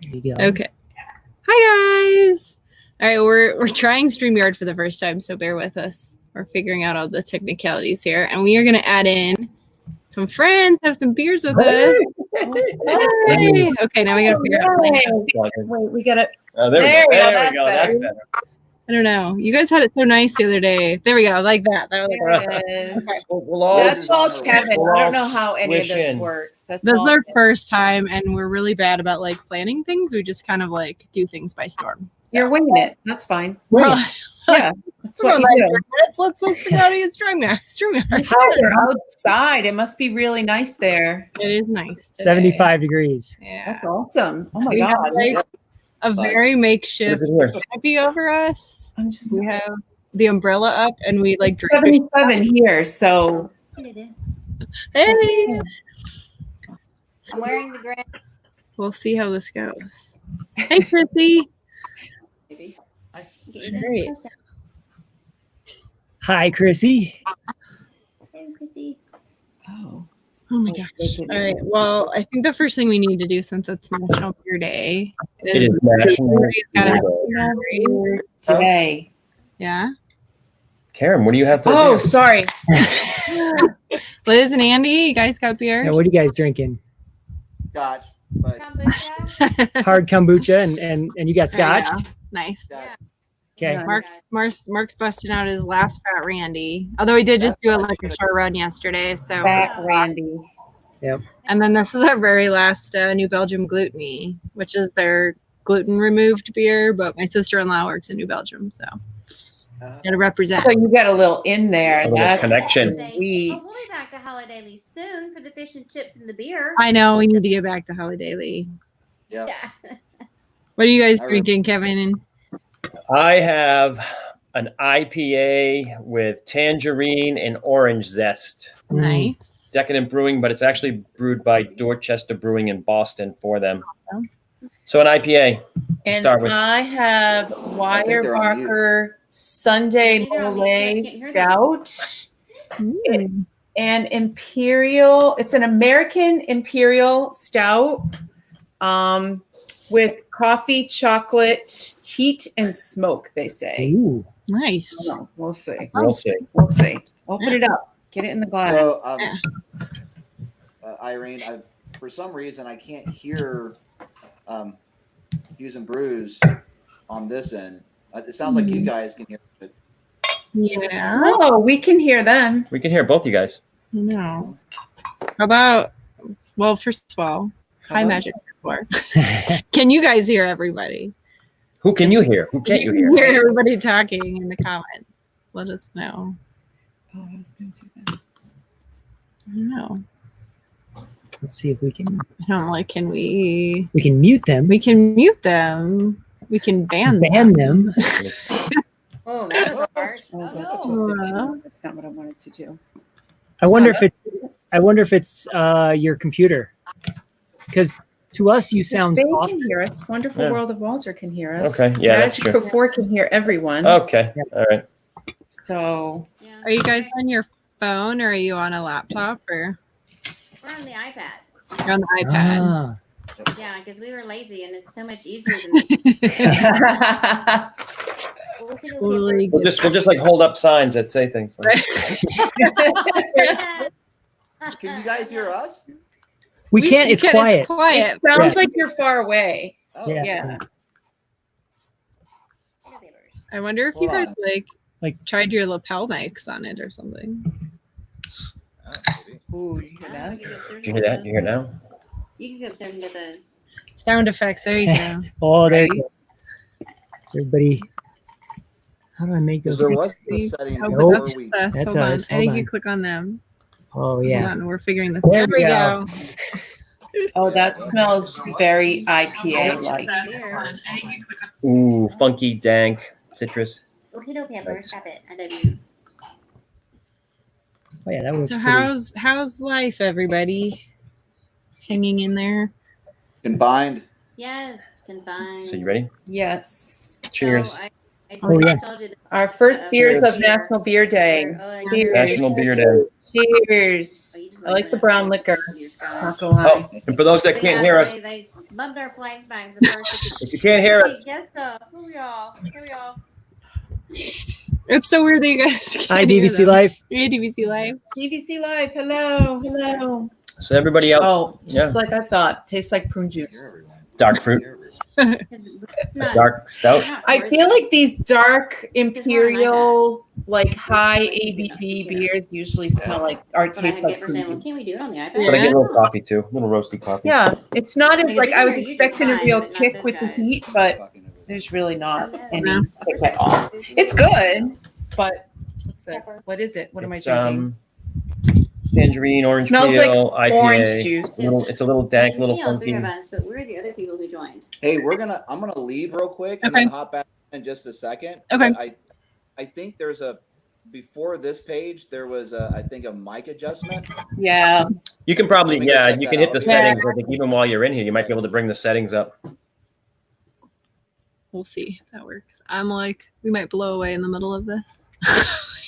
There you go. Okay. Hi guys. All right, we're trying StreamYard for the first time, so bear with us. We're figuring out all the technicalities here, and we are going to add in some friends, have some beers with us. Hey. Okay, now we got to figure out. Wait, we got it. There we go. There we go. That's better. I don't know. You guys had it so nice the other day. There we go. Like that. That was Okay. That's all Kevin. I don't know how any of this works. This is our first time, and we're really bad about like planning things. We just kind of like do things by storm. So. You're winging it. That's fine. Yeah, that's what you do. Let's figure out how to use StreamYard. They're outside. It must be really nice there. It is nice. Today. 75 degrees. Yeah. That's awesome. Oh my we God. Have, like, a very makeshift canopy over us. We have the umbrella up, and we like drink 77 here. So hey, I'm wearing the grand. We'll see how this goes. Hey, Chrissy. Great. Hi, Chrissy. Hey, Chrissy. Oh my gosh. All right. Well, I think the first thing we need to do, since it's National Beer Day, is National Beer Day today. Yeah. Karen, what do you have for beer? Sorry. Liz and Andy, you guys got beers? Yeah, what are you guys drinking? Scotch, but hard kombucha, and you got scotch. Nice. Yeah. Okay. Mark's busting out his last Fat Randy. Although he did just do a liquor store run yesterday, so Fat Randy. Yep. And then this is our very last New Belgium Gluteny, which is their gluten removed beer. But my sister-in-law works in New Belgium, so gotta represent. So you got a little in there. A little That's connection. sweet. Oh, we'll be back to Holiday Lee soon for the fish and chips and the beer. I know we need to get back to Holiday Lee. yeah. What are you guys drinking, Kevin? I have an IPA with tangerine and orange zest. Nice. Decadent Brewing, but it's actually brewed by Dorchester Brewing in Boston for them. So an IPA to And start with. I have Weyerbacher Sunday Mole Stout. It's an Imperial. It's an American Imperial Stout with coffee, chocolate, heat, and smoke, they say. Ooh. Nice. We'll see. We'll see. We'll see. Open it up. Get it in the glass. So, Irene, for some reason, I can't hear using brews on this end. It sounds like you guys can hear it. Yeah. Oh, we can hear them. We can hear both you guys. No. How about, well, first of all, hi, Magic 4. Can you guys hear everybody? Who can you hear? Who can't you hear? Hear everybody talking in the comments. Let us know. Oh, I was going to do this. I don't know. Let's see if we can. I don't like. Can we? We can mute them. We can mute them. We can ban them. Oh, that was harsh. That's not what I wanted to do. I wonder if it's your computer, because to us you sound They soft. can hear us. Wonderful World of Walter can hear us. Okay, yeah, that's Magic true. for 4 can hear everyone. Okay, all right. So, Are you guys on your phone, or are you on a laptop, or We're on the iPad. you're on the iPad? Ah. Yeah, because we were lazy and it's so much easier than that. Totally. We'll just like hold up signs that say things. Like, Can you guys hear us? We can't. It's quiet. It's quiet. It sounds like you're far away. Oh, Yeah. I wonder if Hold you guys on. like tried your lapel mics on it or something. Ooh, you hear that? did you hear that? You hear it now? You can go upstairs and get those. Sound effects. There you go. Oh, there you go. Everybody. How do I make Because those? there was a setting Oh, Nope. but that's before we. just us. That's Hold on. us. I think Hold you on. click on them. Oh Hold yeah. on. We're figuring this. There There we we go. go. Oh, that smells very IPA-like. Ooh, funky, dank, citrus. Okay, no, Pepper. Stop it. I love you. Oh yeah, that was. So how's life, everybody? Hanging in there. Combined. Yes, confined. So you ready? Yes. Cheers. So I Oh, yeah. told you that. Our first beers Cheers. of National Beer Day. Cheers. National Beer Day. Cheers. I like the brown liquor. Not gonna lie. Oh, and for those that can't hear us, Loved our flashbacks. The first. If you can't hear us, Yes, sir. Here we are. It's so weird that you guys can't Hi, hear DVC them. Live. Hey, DVC Live. DVC Live. Hello. Hello. so everybody else, Oh, just like I thought. Tastes like prune juice. dark fruit, It's not- dark stout. not I worth feel it. like these dark imperial, like high ABV beers usually smell like or But I taste had like get for saying, well, prune can't we juice. do it on the iPad? But I get a little coffee too, a little roasty coffee. Yeah, it's not as Because like we I was can hear you just expecting a fine, real but not kick those with the guys. heat, but there's really not any No. kick at all. It's good, but what's this? What is it? What am I It's, drinking? Tangerine, orange Smells like peel, IPA. orange juice. It's a little I dank, can little see all three funky. of us, but we're the other people who joined. Hey, I'm gonna leave real quick and Okay. then hop back in just a second. Okay. But I think there's before this page there was I think a mic adjustment. Yeah, You can probably, Let me go yeah, check you that can hit out. the Yeah. settings. I think even while you're in here, you might be able to bring the settings up. We'll see if that works. I'm like, we might blow away in the middle of this.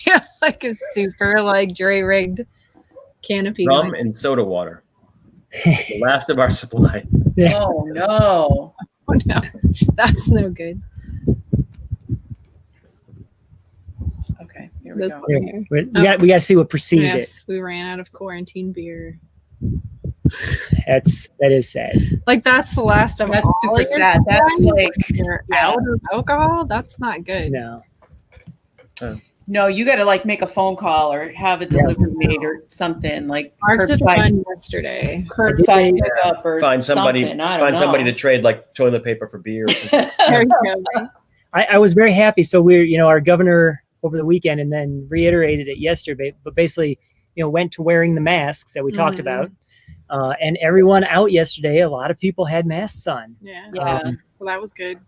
Yeah, like a super like jury rigged canopy. Rum going. and soda water. The last of our supply. Yeah. oh no. Oh no, that's no good. Okay, here we This go. one here. We got to see what preceded Yes, we ran out of quarantine beer. it. That is sad. Like that's the last of That's all super your sad. That's wine? like You're yeah. out of alcohol. That's not good. No. no, you got to like make a phone call or have a delivery made or something like Mark did curbside, one yesterday. curbside pickup or Find somebody, something. I don't find somebody know. to trade like toilet paper for beer. Or something. There you go. I was very happy. So our governor over the weekend and then reiterated it yesterday, but basically, went to wearing the masks that we talked Mhm. about. And everyone out yesterday, a lot of people had masks on. Yeah. Yeah. So that was good.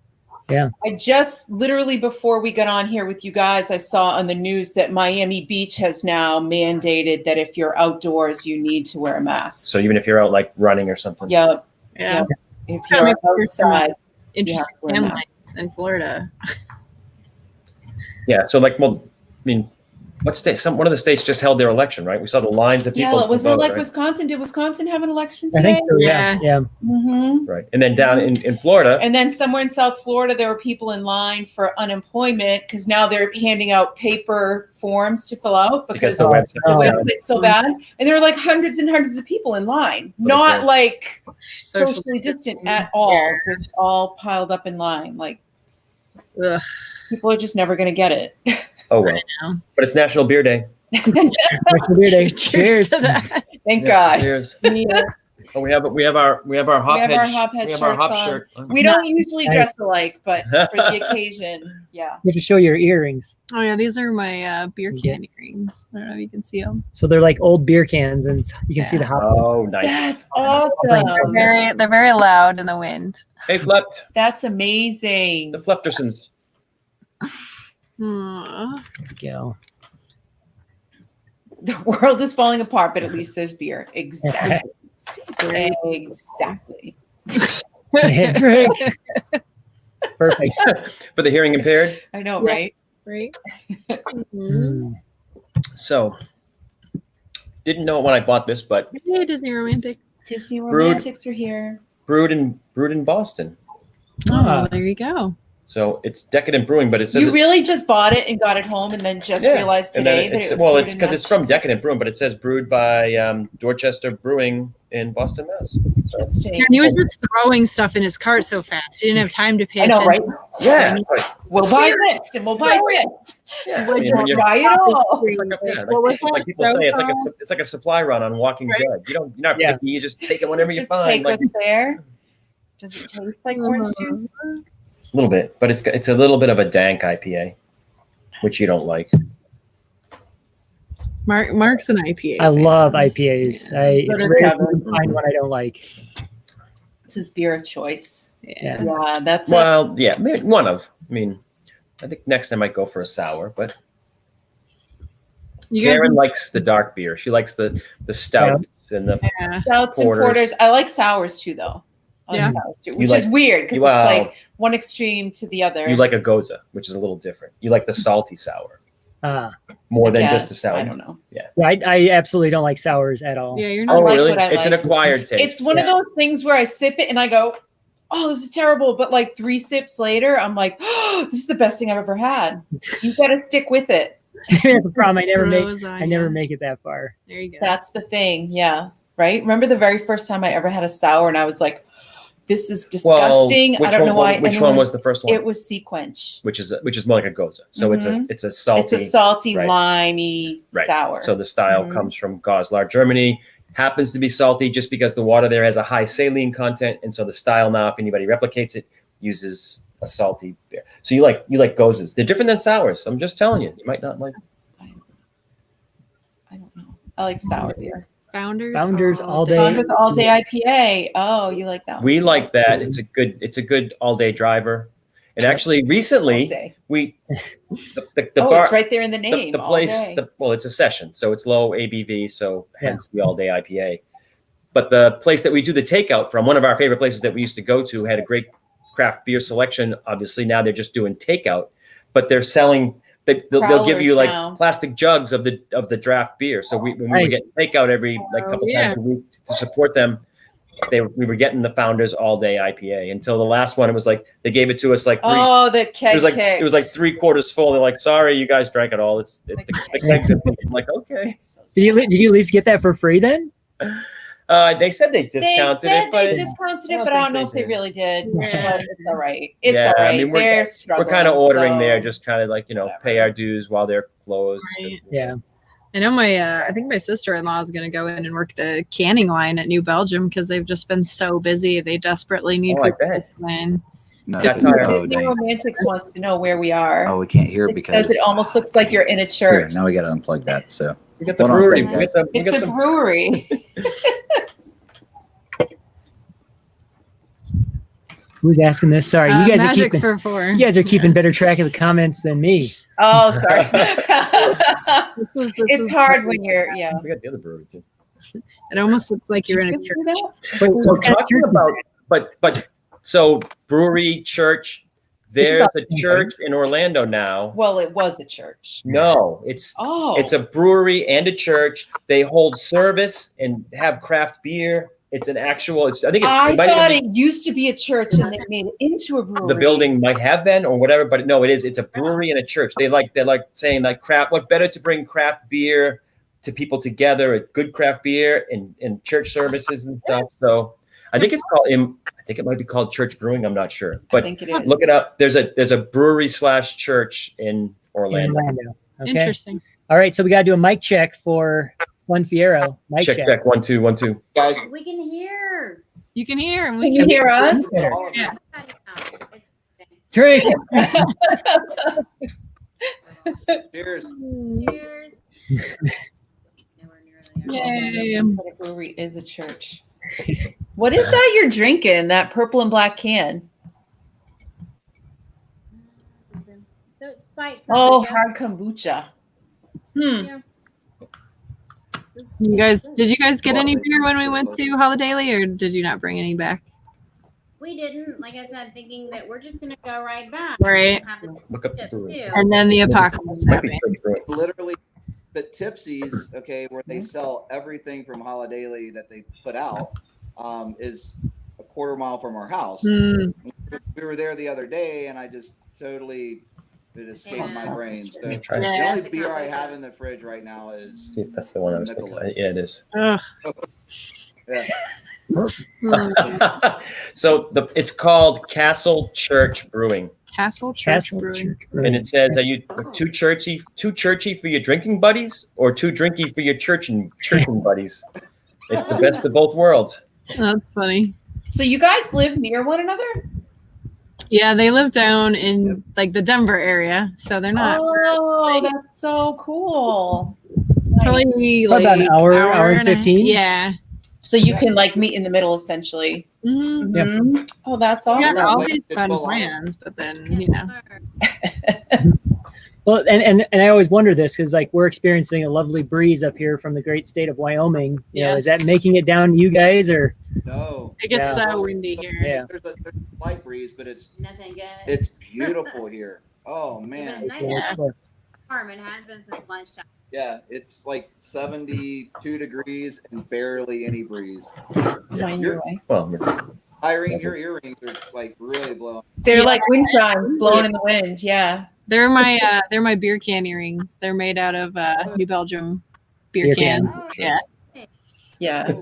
I just literally before we got on here with you guys, I saw on the news that Miami Beach has now mandated that if you're outdoors, you need to wear a mask. So even if you're out like running or something. Yeah, Yeah. if Gotta you're make sure some outside, Interesting wear families in Florida. Yeah. So like, well, I mean, what state? One of the states just held their election, right? We saw the lines of people. yeah, to was it vote, like right? Wisconsin? Did Wisconsin have an election I today? think so. Yeah. Mm-hmm. Right. And then down in Florida, And then somewhere in South Florida, there were people in line for unemployment because now they're handing out paper forms to fill out because because the the website is Oh. down. website's so bad. And there were like hundreds and hundreds of people in line, not okay. like Social socially distant distancing. at all. Just all piled up in line. Like Ugh. people are just never going to get it. Oh well. know. But it's National Beer Day. National Beer Day. Cheers to that. Thank Yeah, God. cheers. Yeah. Oh, we have our hophead. our hophead We have our shirts hop on. shirt. We don't usually dress alike, but for the occasion, yeah. You have to show your earrings. Oh yeah, these are my beer Yeah. can earrings. I don't know if you can see them. So they're like old beer cans, and you can see the hop. Oh, nice. That's They're awesome. very loud in the wind. Hey, Flept. That's amazing. The Fleptersons. Aw. Go. The world is falling apart, but at least there's beer. Exactly. Exactly. Drink. Perfect. For the hearing impaired. I know, Yeah. right? Right? Mhm. Mm. So, didn't know it when I bought this, but Hey, Disney Romantics. Disney Brood. romantics are here. brewed in Boston. Ah. Oh, there you go. So it's Decadent Brewing, but it says You really just bought it and got it home and then just Yeah. realized and then today that it's, it was well, brewed it's in because it's from Massachusetts? Decadent Brewing, but it says brewed by Dorchester Brewing in Boston, Mass. So, Interesting. And he was just throwing stuff in his cart so fast. He didn't have time to pay I know, attention. right? yeah, it's like, We'll buy this and we'll buy this. yeah. I We'll mean, just when you're- buy it all. it's like, yeah, What was like that? people say, it's like a supply run on Walking Right. Dead. You're not Yeah. picky. You just take it whenever you Just find. take Like, what's there. Does it taste like orange juice? a little bit, but it's a little bit of a dank IPA, which you don't like. Mark's an IPA. I fan. love IPAs. Yeah. It's does rare Kevin. to find one I don't like. It's his beer of choice. Yeah. Yeah, that's it. Well, yeah, maybe one of. I mean, I think next I might go for a sour, but You guys, Karen likes the dark beer. She likes the stouts and the yeah. Stouts and porters. porters. I like sours too, though. I like Yeah. sours too, which like- is weird because wow. it's like one extreme to the other. you like a goza, which is a little different. You like the salty sour more than just a Yes, sour. I don't know. Yeah, I absolutely don't like sours at all. Yeah, you're Oh, not. like really? what I It's an like. acquired taste. It's one of those things where I sip it and I go, oh, this is terrible. But like 3 sips later, I'm like, oh, this is the best thing I've ever had. You got to stick with it. That's the problem. I never Grows on ya. make it that far. There you go. That's the thing. Yeah. Right. Remember the very first time I ever had a sour and I was like, this is disgusting. I don't know why. Which one was the first one? It was Sequench. Which is more like a goza. So it's a salty. It's a salty, right. limey sour. So the style comes from Goslar, Germany. Happens to be salty just because the water there has a high saline content, and so the style now, if anybody replicates it, uses a salty beer. So you like gozas. They're different than sours. I'm just telling you. You might not like. I don't know. I like sour beer. Founders all day. Founders all day IPA. Oh, you like that one? We like that. It's a good all day driver. And actually, recently the bar, it's right there in the name. The place. It's a session, so it's low ABV, so hence the all day IPA. But the place that we do the takeout from, one of our favorite places that we used to go to, had a great craft beer selection. Obviously, now they're just doing takeout, but they're selling. They'll give you like plastic jugs of the draft beer. So when we were getting takeout every couple times a week to support them, we were getting the Founders all day IPA until the last one. It was like they gave it to us like the keg. It was like 3/4 full. They're like, sorry, you guys drank it all. The kegs. I'm like, okay. Did you at least get that for free then? They said they discounted it, but I don't know if they really did. Yeah. But it's all right. It's all right. I mean, they're we're kind of ordering so there, just kind of like pay our dues while they're closed. Right. Yeah. I know I think my sister-in-law is going to go in and work the canning line at New Belgium because they've just been so busy. They desperately need I bet. in. No, Disney Romantics wants to know where we are. Oh, we can't hear because it almost looks like you're in a church. Here, now we got to unplug that. So We got the brewery. It's a brewery. Who's asking this? Sorry, you guys are Magic keeping. for 4. You guys are keeping better track of the comments than me. Oh, sorry. It's hard when you're We got the other brewery too. It almost looks like you're in a You church. can do Wait, So talking about, but so brewery, church. There's a church in Orlando now. Well, it was a church. No, it's a brewery and a church. They hold service and have craft beer. It's an actual. I thought it used to be a church and they made it into a brewery. The building might have been or whatever, but no, it is. It's a brewery and a church. They're like saying like craft. What better to bring craft beer to people together? A good craft beer and church services and stuff. So I think it's called. I think it might be called Church Brewing. I'm not sure, but I think it is. look it up. There's a brewery / church in Orlando. Okay. Interesting. All right, so we got to do a mic check for Juan Fierro. Mic check. Check 1 2 1 2. guys, We can hear. You can hear him. Can you hear us? all of you. Yeah. It's Drink. Cheers. cheers. Nowhere near there. Yay. But a brewery is a church. What is that you're drinking? That purple and black can? So it's spiked. Oh, kombucha. hard kombucha. Yeah. Did you guys get any beer when we went to Holiday, or did you not bring any back? We didn't, like I said, thinking that we're just gonna go right back. Right. Have the Look up the chips brewery. too. And then the apocalypse Might be happened. Church Brewing. Literally, but Tipsy's, okay, where they sell everything from Holiday that they put out, is a quarter mile from our house. Mm. We were there the other day, and I just totally it escaped my brain. So Let me try it. the Yeah. only beer I have in the fridge right now is See, that's the one I was thinking. Yeah, it is. Ugh. yeah. Mm. So it's called Castle Church Brewing, Castle Church Castle Brewing. Church. and it says, "Are you too churchy for your drinking buddies, or too drinky for your churching buddies?" It's the best of both worlds. That's funny. So you guys live near one another? Yeah, they live down in like the Denver area, so they're not Oh, that's so cool. probably About like an hour and 15? Yeah. So you can like meet in the middle essentially. Mm-hmm. Yeah. Mhm. Oh, that's Yeah, awesome. all Like, these it's fun full on. plans, but then Yes, you know. sir. Well, and I always wonder this because like we're experiencing a lovely breeze up here from the great state of Wyoming. You know, is that Yes. making it down to you guys or? No. It gets Yeah. so windy here. Yeah. There's a light breeze, but it's Nothing good. it's beautiful here. Oh It was man. nice Yeah. and warm. It has been since lunchtime. Yeah, it's like 72 degrees and barely any breeze. Mind your way. Well, Irene, your earrings are like really blowing. They're like wind chimes blowing in the wind. Yeah. They're my beer can earrings. They're made out of New Belgium beer Beer cans. cans. Yeah. Yeah.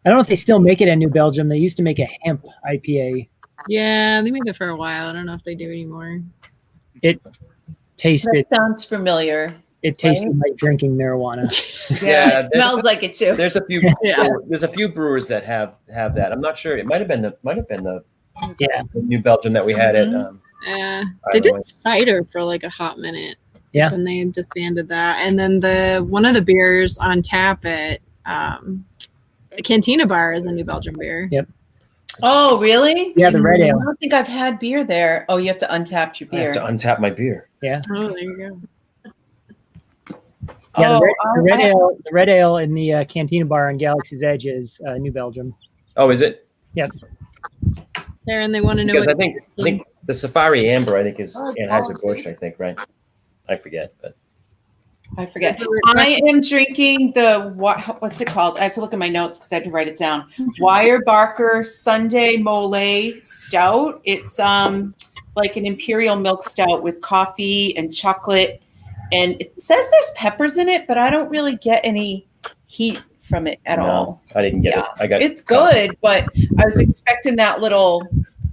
I don't know if they still make it in New Belgium. They used to make a hemp IPA. Yeah, they made it for a while. I don't know if they do anymore. It tasted. That sounds familiar. It tasted like drinking marijuana. Yeah, it there's smells like it too. There's a few. Yeah. There's a few brewers that have that. I'm not sure. It might have been the Yeah. New Belgium that we had at. Yeah, they did cider for like a hot minute. Yeah. Then they disbanded that, and then one of the beers on tap at Cantina Bar is a New Belgium beer. Yep. Oh, really? Yeah, the red ale. I don't think I've had beer there. Oh, you have to untap your I have beer. to untap my beer. Yeah. Oh, there you go. Yeah, the red I- ale. The red ale in the Cantina Bar on Galaxy's Edge is New Belgium. Oh, is it? Yep. There, and they want to know. Because What, I think the Safari Amber is Anheuser-Busch. I think, right? I forget, but I forget. I am drinking the what's it called? I have to look at my notes because I had to write it down. Wire Barker Sunday Mole Stout. It's like an imperial milk stout with coffee and chocolate, and it says there's peppers in it, but I don't really get any heat from it at all. I didn't get it. I got It's good, but I was expecting that little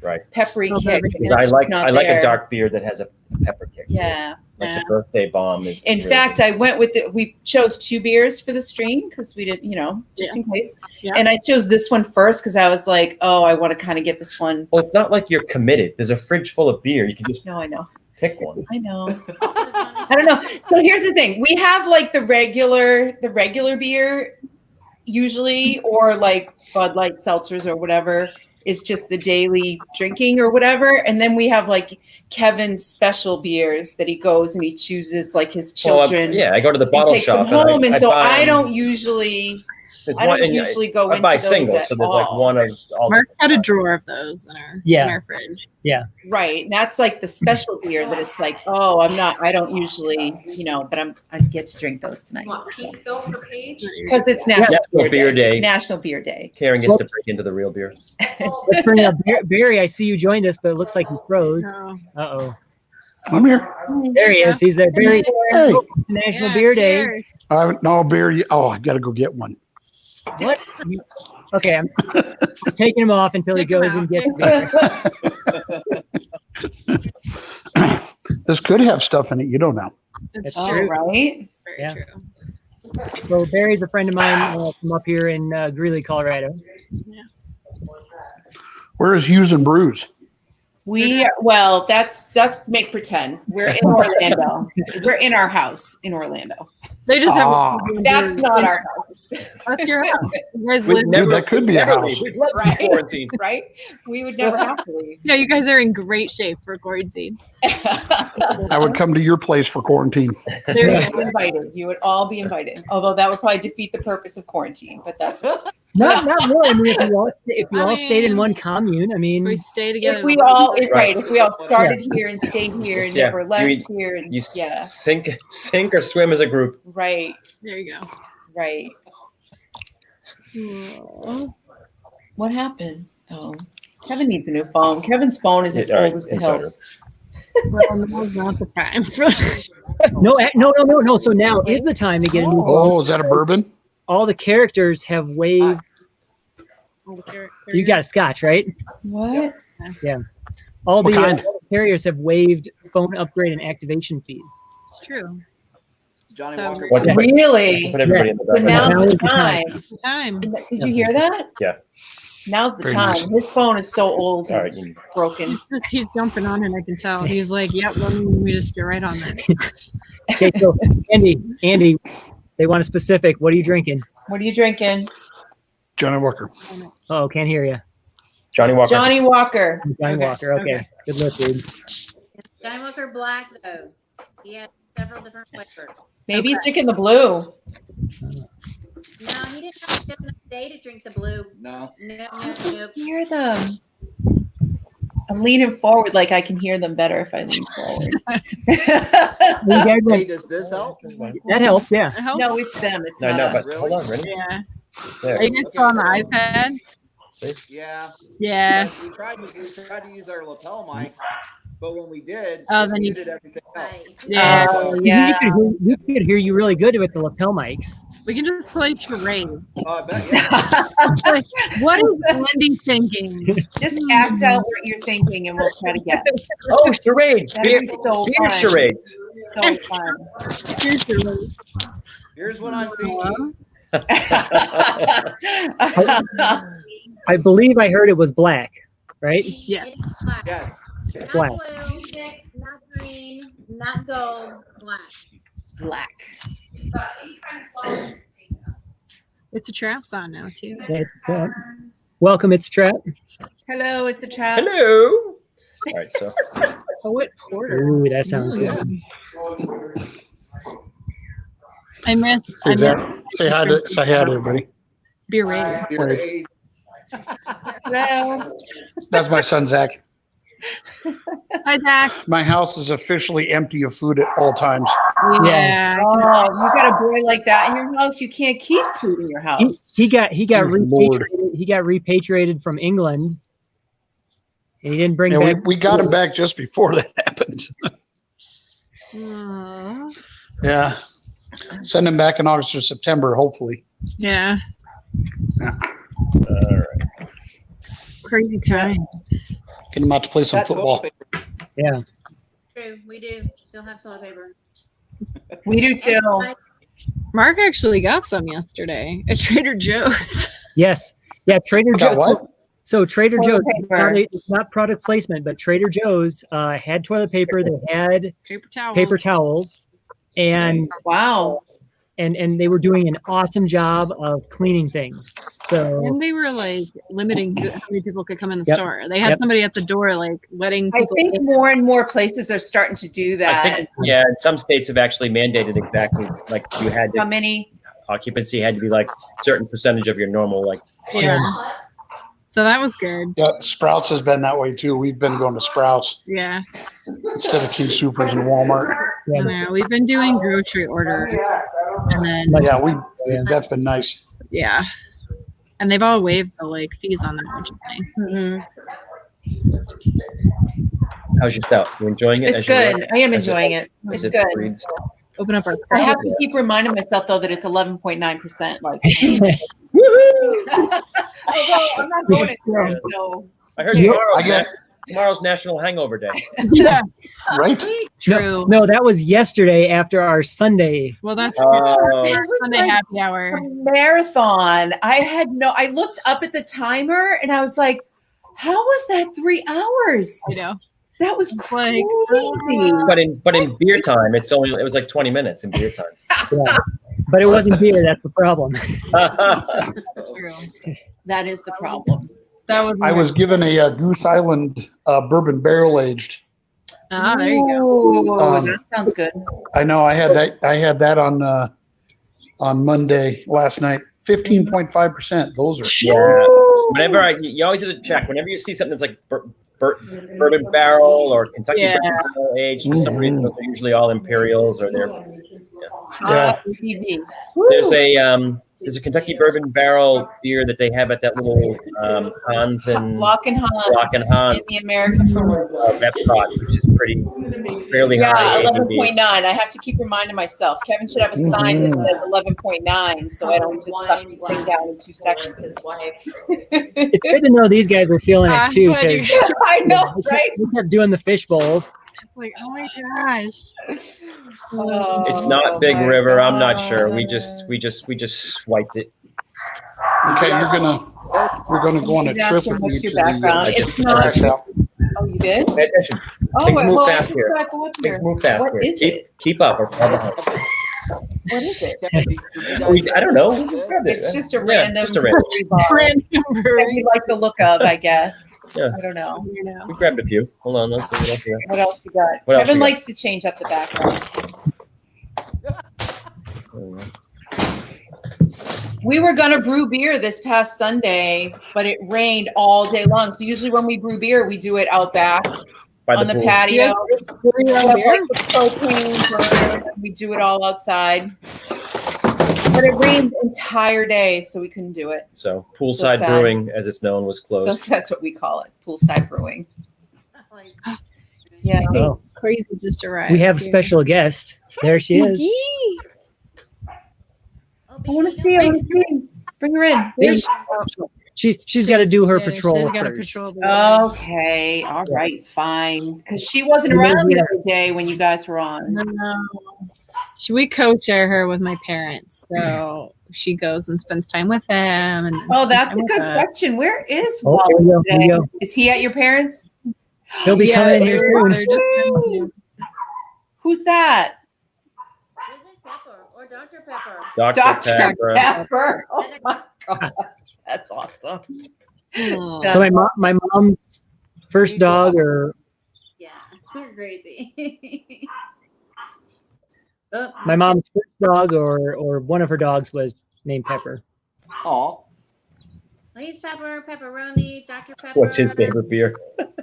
right. peppery Oh, kick. peppery. and Because it's just not I like a there. dark beer that has a pepper kick. to it. Yeah. Like Yeah. the birthday bomb is. In really fact, good. I went with we chose 2 beers for the stream because we did, just in case. Yeah. And I chose this one first because I was like, oh, I want to kind of get this one. Well, it's not like you're committed. There's a fridge full of beer. You can just No, I know. pick one. I know. I don't know. So here's the thing. We have like the regular beer usually, or like Bud Light seltzers or whatever is just the daily drinking or whatever. And then we have like Kevin's special beers that he goes and he chooses like his children. Well, I go to the and bottle takes shop them home. And so buy I them. don't usually There's I one- don't and usually go I into buy those singles, at so there's like all. one of all. Mark's got a drawer of those in our fridge. Right. And that's like the special beer that it's like, oh, I don't usually, but I get to drink those tonight. Want pink bill for Paige? Because it's National Beer Day. National Beer Day. Karen gets to break into the real beer. Let's bring up Barry. I see you joined us, but it looks like he froze. Oh. Uh-oh. I'm here. There he is. He's there. Barry, Hey, National Beer Day. cheers. no beer. Oh, I got to go get one. What? Okay, I'm taking him off until he Kick him goes out, and gets kick beer. This could have stuff in it. You don't know. It's That's Oh, true. right. Very Yeah. true. So Barry's a friend of mine from up here in Greeley, Colorado. Where is Hughes and Brews? That's make pretend. We're in Orlando. We're in our house in Orlando. They just Ah. have. That's not our house. That's your house. You guys We'd live. Dude, that could be a never house. leave. We'd love to Right. be quarantined. Right? We would never have to leave. Yeah, you guys are in great shape for quarantine. I would come to your place for quarantine. You're invited. You would all be invited. Although that would probably defeat the purpose of quarantine, but that's Not really. I mean, if you all I stayed in mean, one commune, I mean, We stay together. if we all Right. if we all started here and stayed here and Yeah. never You left mean- here and You yeah. sink or swim as a group. Right. There you go. Right. Aw. What happened? Oh. Kevin needs a new phone. Kevin's phone is as Yeah, all old right, as the insider. hills. Well, now's not the time for no. So now is the time to get a new phone. Oh, is that a bourbon? All the characters have waived. all the characters. You got a Scotch, right? What? All What the kind? carriers have waived phone upgrade and activation fees. It's true. Johnny So- Walker. What- Really? Put everybody in the So dark. now's Now the is the time. time. The time. Did you hear that? Yeah. Now's the Very time. nice. His phone is so old All and right. you- broken. He's jumping on it. I can tell. He's like, "Yep, let me just get right on that." Okay, so Andy, they want a specific. What are you drinking? What are you drinking? Johnny Walker. Oh, can't hear you. Johnny Walker. Johnny Walker. Johnny Okay, Walker. Okay. okay. Good look, dude. Johnny Walker Black though. He had several different flavors. Maybe he's drinking the blue. No, he didn't have a good enough day to drink the blue. No. No. Hear them. I'm leaning forward like I can hear them better if I lean forward. You guys Hey, like- does this help? that helped, yeah. I hope. No, it's them. It's No, not no, us. but hold on, ready? Yeah. Are you guys still on the iPad? Yeah. Yeah. We tried to use our lapel mics, but when we did, Oh, it then you- muted everything else. Yeah. Oh, We yeah. could hear you really good with the lapel mics. We can just play charade. Oh, I bet, yeah. Like, what is Andy thinking? Just act out what you're thinking and we'll try to guess. Oh, charades. That'd Beer, be so beer fun. charades. So fun. Here's charade. Here's what I'm thinking. I believe I heard it was black, right? Yeah. It is black. Yes. Not Black. blue, not green, not gold, black. Black. It's a trap song now too. Yeah, it's a trap. Welcome, it's Trap. Hello, it's a trap. Hello. All right, so Poet Porter. Ooh, that sounds Yeah. good. I miss Hey, Zach, say hi to everybody. beer raid. You're- Hello. That's my son, Zach. Hi Zach. My house is officially empty of food at all times. Yeah. Oh, you got a boy like that in your house? You can't keep food in your house. He got Dear Lord. repatriated. He got repatriated from England, and he didn't bring Yeah, back. we got him back just before that happened. Aw. Yeah. Send him back in August or September, hopefully. Yeah. all right. Crazy time. Get him out to play some That football. toilet paper. Yeah, True, we do still have toilet paper. We do too. Mark actually got some yesterday at Trader Joe's. yes, yeah. Trader Got Joe's. what? So Trader Toilet Joe's. paper. It's not product placement, but Trader Joe's had toilet paper. They had Paper towels. towels, and Wow. and they were doing an awesome job of cleaning things. So And they were like limiting how many people could come in the Yep. store. They had Yep. somebody at the door like letting I people think in. more and more places are starting to do I that. think, yeah, and some states have actually mandated exactly like you had How to, many? occupancy had to be like a certain percentage of your normal, like, Yeah. So that was good. Yeah, Sprouts has been that way too. We've been going to Sprouts Yeah. instead of King Supers and Walmart. yeah, Yeah, we've been doing grocery order. And then Yeah, that's been nice. yeah. And they've all waived the like fees on them, which is nice. Mhm. how's your stout? You enjoying it? It's as you good. work? I am As it- enjoying it. as It's it good. breathes? Open up our I have to keep reminding myself though that it's 11.9%. Like, although I'm not going anywhere, so I heard Yeah, tomorrow's, tomorrow's National Hangover Day. Yeah, Right? true. no, that was yesterday after our Sunday. Well, that's Oh, That was Sunday like happy hour. a marathon. I looked up at the timer and I was like, how was that 3 hours? You know, That was It's like, crazy. but in beer time, it was like 20 minutes in beer time. Yeah. But it wasn't beer. That's the problem. true. That is the problem. That was. I was given a Goose Island bourbon barrel aged. Ah, there you go. Ooh, Um, that sounds good. I know I had that on Monday last night. 15.5%. Those are Yeah. Whenever you always have to check. Whenever you see something that's like bourbon barrel or Kentucky Yeah. bourbon barrel aged, for some reason, those are usually all Imperials or they're. Hot TV. There's a Kentucky bourbon barrel beer that they have at that little Hans and Block and Hans. Block and Hans. In the American Brewery. Epcot, which is fairly Yeah, high. ABV. 11.9. I have to keep reminding myself. Kevin should have a sign that says 11.9 so I don't just suck the thing down in 2 seconds. It's good to know these guys were feeling it too. I'm glad you- 'Cause I know, right? we kept doing the fishbowl. It's like, oh my gosh. Oh, It's not Big my River. I'm not sure. God. We just swiped it. okay. You're gonna go on a Yeah, trip so with what's me your to background? the It's not- Crash out. Oh, you did? Pay attention. Oh, Things wait, move well, fast I here. just go up Things here. move fast What here. is it? Keep up or fall behind. What is it? Kevin, did you guys I don't know. like this? Grabbed it. It's just a Yeah, random just a random. brewery bar Random that brewery. we like the look of, I guess. Yeah. I don't know. You know. We grabbed a few. Hold on. Let's see what else we got. What else you got? What else Kevin you got? likes to change up the background. We were gonna brew beer this past Sunday, but it rained all day long. So usually when we brew beer, we do it out back By on the pool. patio. Brewery We around have, here? like, the propane burner, and we do it all outside. But it rained the entire day, so we couldn't do it. So So Poolside sad. Brewing, as it's known, was So closed. that's what we call it, poolside brewing. Like, Yeah. Oh, Crazy just arrived. we have a here. special guest. There she is. Biggie. oh, I want to baby, see. I don't- want to see. Bring her in. Biggie. She's got to do her Yeah, patrol She's got to first. patrol. the water. Okay. All right. Fine. Because she wasn't You may around the hear- other day when you guys were on. No. We co-share her with my parents, so she goes and spends time with them. And then Oh, spends that's time a with good us. question. Where is Oh, here we Wally go, here we today? go. Is he at your parents'? He'll be coming in here soon. They're just Who's that? This is Pepper or Dr. Pepper. Dr. Dr. Pepper. Pepper. Oh my God. That's awesome. Aw. So my mom's first dog, or Yeah, we're crazy. Oh, my mom's first dog, or one of her dogs was named Pepper. Oh, He's Pepper, Pepperoni, Dr. Pepper. What's his favorite beer?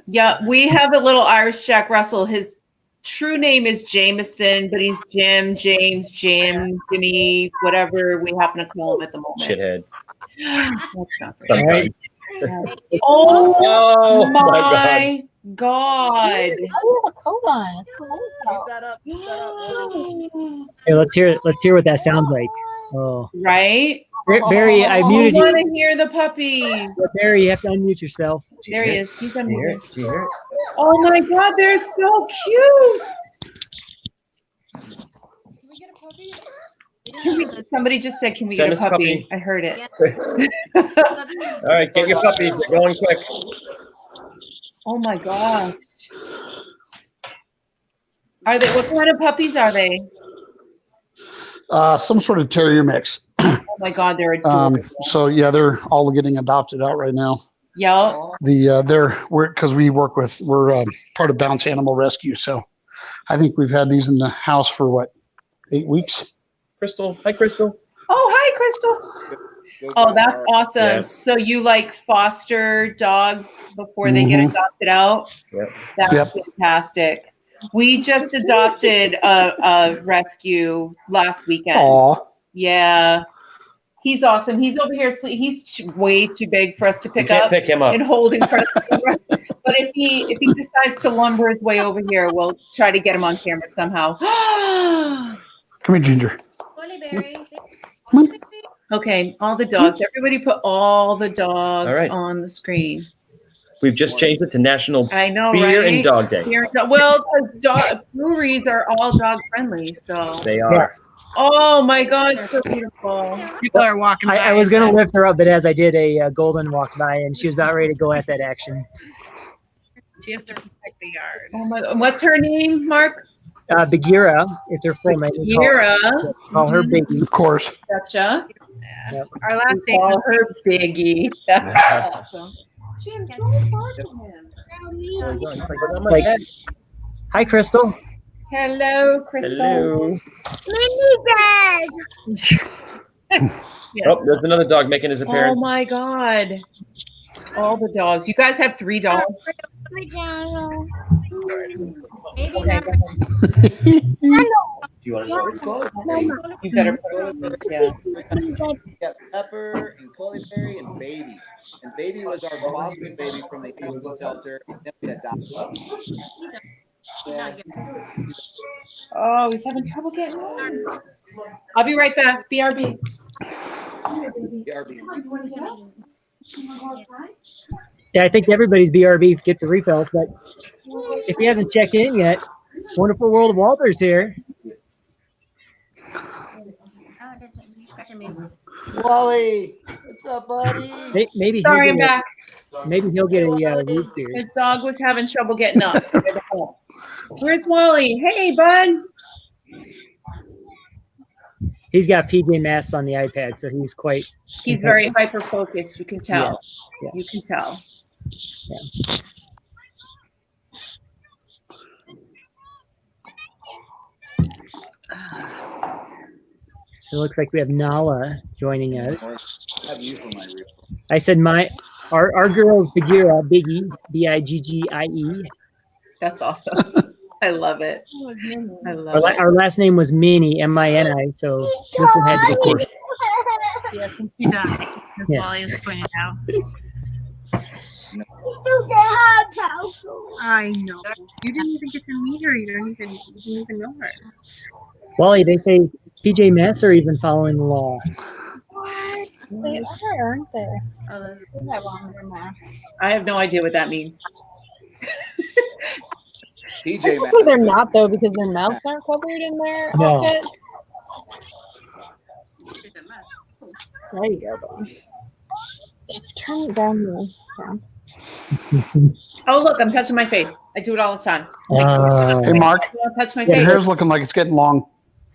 Yeah, we have a little Irish Jack Russell. His true name is Jameson, but he's Jim, James, Jim, Jimmy, whatever we happen to call him at the moment. Shithead. That's not very All right. Oh, Oh my God. Oh, a cola. It's keep that up. Keep that up. Hey, let's hear what that sounds like. Oh, Right? Barry, I I muted want you. to hear the puppy. Barry, you have to unmute yourself. There he is. He's Do you hear unmuted. it? Do you hear it? Oh my God, they're so cute. Can we get a puppy? Can we, somebody just said, can we Send get a us a puppy? puppy. I heard it. Puppy. All right, get your puppies. They're going quick. Oh my gosh. Are they, what kind of puppies are they? Some sort of terrier mix. Oh my God, they're adorable. So yeah, they're all getting adopted out right now. Yep. Oh, Because we're part of Bounce Animal Rescue. So I think we've had these in the house for what, 8 weeks? Crystal. Hi, Crystal. Oh, hi, Crystal. good Oh, girl, that's Laura. awesome. Yeah. So you like foster dogs before they get Mhm. adopted out? Yep. That's Yep. fantastic. We just adopted a rescue last weekend. Aw. Yeah. He's awesome. He's over here. He's way too big for us to You pick can't up pick him up. and hold in front of the camera. But if he decides to lumber his way over here, we'll try to get him on camera somehow. Come here, Ginger. Holy berries. Come on. Okay, all the dogs. Everybody put all the dogs All right. on the screen. We've just changed it to National I know, Beer right? and Dog Day. Beer and dog- well, 'cause breweries are all dog friendly. So, They are. oh my God, so beautiful. People are walking by. I was gonna so- lift her up, but as I did, a golden walked by, and she was about ready to go at that action. She has to protect the yard. Oh my God, what's her name, Mark? Bagheera is her full name. We call her Biggie. Of course. Gotcha. Our last We name call is her Biggie. That's awesome. Jim, don't bark at him. Like, hi, Crystal. Hello, Crystal. Hello. Oh, there's another dog making his Oh appearance. my God. All the dogs. You guys have 3 dogs? Maybe Okay, not. go ahead. Do you want to Very close. You better put it on. Yeah. We got Pepper and Berry and Baby. And Baby was our foster baby from the animal shelter. And then we adopted. Yeah. Oh, he's having trouble getting on. I'll be right back. BRB. BRB. Yeah, I think everybody's BRB get the refills, but if he hasn't checked in yet, Wonderful World of Walter's here. Oh, you're scratching me. Wally, what's up, buddy? Maybe Sorry, I'm he'll get back. maybe he'll get a root beer. The dog was having trouble getting up. Where's Wally? Hey, bud. He's got PJ Masks on the iPad, so he's quite. He's very hyper focused. You can tell. Yeah. You can tell. So it looks like we have Nala joining us. I have you for my real. I said our girl is Bagheera, Biggie, Biggie. That's awesome. I love it. I love it. Our last name was Minnie, Mini. So this one had to be. Yeah, since she does, as Yes. Wally is pointing out. No. I know. You didn't even get to meet her. You didn't even know her. Wally, they say PJ Masks are even following the law. They are, aren't they? Oh, those They have on their mask. I have no idea what that means. PJ Technically, Masks. they're not though because their mouths aren't covered in their No. outfits. are the must. There you go. Buddy. Can you turn it down the sound? Oh, look, I'm touching my face. I do it all the time. Hey, Mark, Don't touch my Yeah, your face. hair's looking like it's getting long.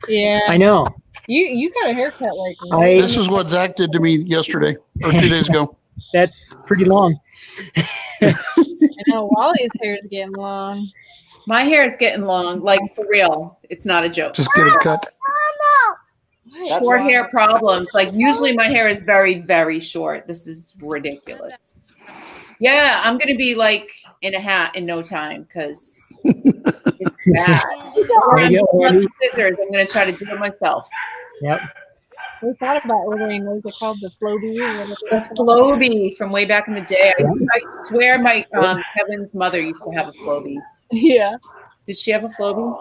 Yeah, I know. you got a haircut like This is what Zach did to me yesterday or 2 days ago. That's pretty long. I know Wally's hair is getting long. My hair is getting long, like for real. It's not a joke. Just get it cut. That's Short why hair my- problems. Like usually my hair is very, very short. This is ridiculous. Yeah, I'm gonna be like in a hat in no time because it's bad. Or There I'm you go, gonna Andy. cut the scissors. I'm gonna try to do it myself. Yep. We thought about ordering, what is it called? The Floby? Or The whatever. Floby from way back in the day. I swear my Kevin's mother used to have a Floby. Yeah. Did she have a Floby?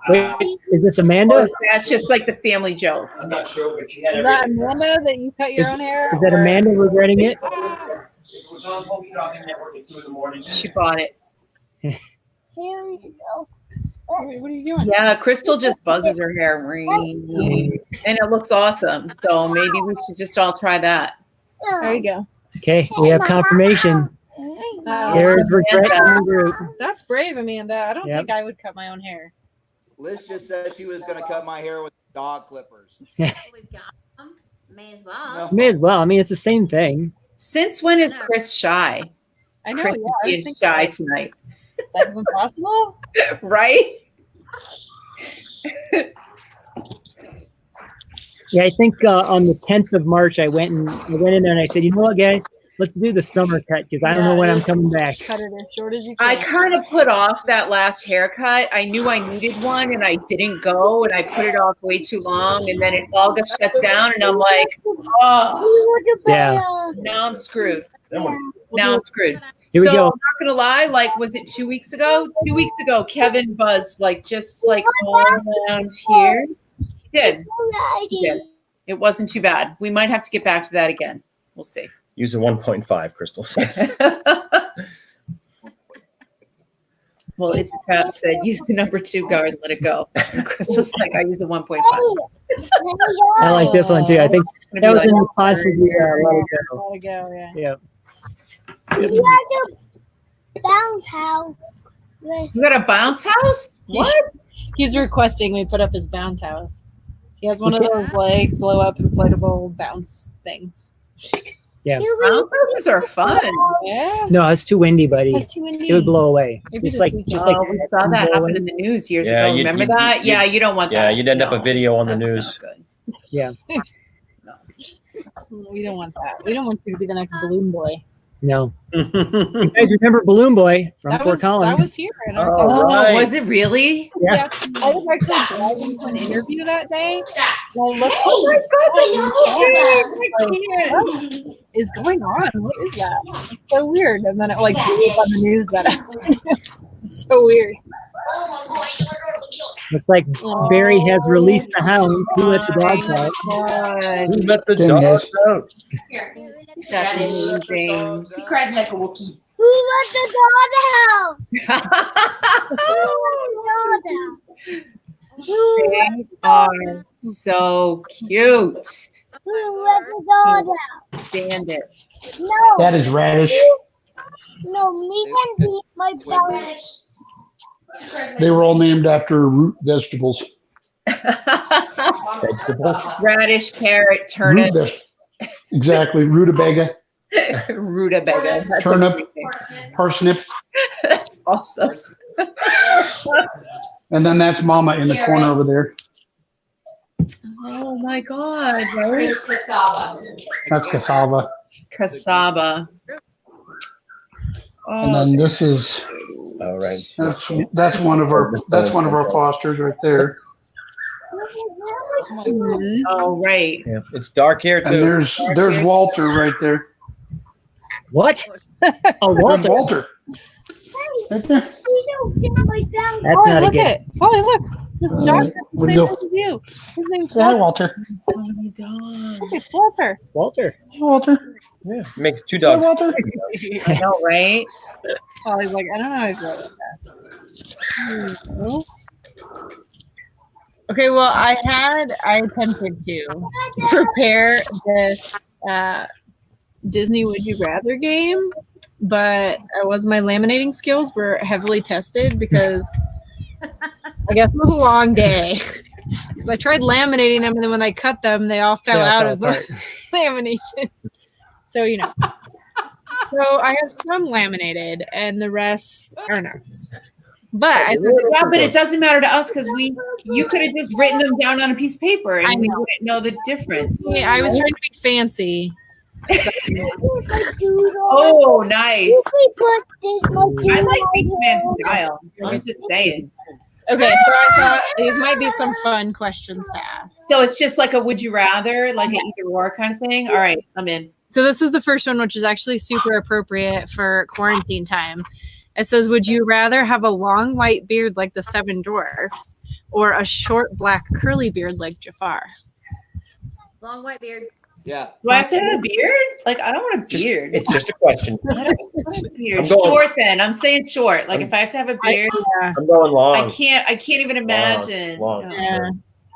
Wait, is this Or Amanda? is that just like the family joke? I'm not sure, but she had Is that Amanda that you cut your own hair? Is that or- Amanda regretting it? It was on Home Shopping Network at 2 in the morning. She bought it. Here you go. What are you doing? Yeah, Crystal just buzzes her hair, and it looks awesome. So maybe we should just all try that. There you go. Okay, we have confirmation. There's regret in the group. That's brave, Amanda. I don't Yep. think I would cut my own hair. Liz just said she was going to cut my hair with dog clippers. We've got them. May as well. No. May as well. I mean, it's the same thing. Since when is Chris shy? I know, Chris yeah. I was is thinking, shy like, tonight, is that even possible? right? Yeah, I think on the 10th of March, I went in there and I said, you know what, guys, let's do the summer cut because I don't know when I'm coming back. Cut it as short as you I can. kind of put off that last haircut. I knew I needed one and I didn't go and I put it off way too long and then it all got shut down and I'm like, oh, Yeah. now I'm screwed. That one- Now I'm screwed. Here we So go. I'm not gonna lie, like was it 2 weeks ago? 2 weeks ago, Kevin buzzed like just like all around here. He did. He did. It wasn't too bad. We might have to get back to that again. We'll see. Use a 1.5, Crystal says. Well, it's a trap said use the number 2 guard and let it go. And Crystal's like, I use a 1.5. I like this one too. I think I'm that gonna was be in like, response to the let it go. Let it go, yeah. Yeah. Bounce house. you got a bounce house? What? He's requesting we put up his bounce house. He has one of those like blow up inflatable bounce things. Yeah. Bounce houses are fun. Yeah. No, it's too windy, buddy. That's too windy. It would blow away. Maybe Just this like, weekend. just like Oh, we saw that blow happen away. in the news years Yeah, ago. you'd- Remember you'd- that? you'd- Yeah, you don't want Yeah, that. you'd end up a No, video on the that's news. not good. Yeah. We don't want that. We don't want you to be the next balloon boy. No. You guys remember Balloon Boy from That Fort was Collins? here in our Oh, town. Oh, right. was it really? Yeah. I was actually driving to an interview that day. And I looked Oh my God, Like, what is going on? What is that? It's so weird. And then it like blew up on the news that it's so weird. Looks like Barry has released the hound. Who let the dogs out? Who let the Damn, dogs guys. out? That's amazing. He cries like a Wookiee. Who let the dog out? They are so cute. Who let the dog out? Stand it. No, That is radish. no, me and me, my bounce. They were all named after root vegetables. Radish, carrot, Root turnip, veg- exactly. Rutabaga, rutabaga. That's Turnip. amazing. parsnip, That's awesome. and then that's Mama in the corner over there. Oh my God, right? That's cassava. Cassava. And Oh, then this is All right. that's one of our fosters right there. Mhm. Oh, right. Yeah, it's dark here And too. there's Walter right there. What? Oh, There's Walter. Walter. Right there. That's Polly, not a look good. at Polly, look. This Uh, dog has the where'd same he name go? as you. His name's Say hi, Walter. Walter. So many dogs. Look, it's Walter. Walter. Hi, Walter. Yeah, makes two Say hi, dogs. Walter. I know, right? Polly's like, I don't know how to wrote that. Okay, well, I attempted to prepare this Disney Would You Rather game, but my laminating skills were heavily tested because I guess it was a long day. Because I tried laminating them, and then when I cut them, they all fell out of the lamination. So, So I have some laminated, and the rest are not. But Yeah, but it doesn't matter to us because you could have just written them down on a piece of paper I and we know. wouldn't know the difference. I was trying to be fancy. Oh, nice. I I like Beastman's style. I'm just saying. Okay, so I thought these might be some fun questions to ask. So it's just like a would you rather, like an either or kind of thing. All right, I'm in. So this is the first one, which is actually super appropriate for quarantine time. It says, would you rather have a long white beard like the Seven Dwarfs or a short black curly beard like Jafar? Long white beard. Yeah. Do I have to have a beard? Like I don't want a beard. It's just a question. I don't want a beard. I'm going- Short then. I'm saying short. Like if I have to have a beard, Yeah, I'm going long. I can't even imagine. long. No. yeah.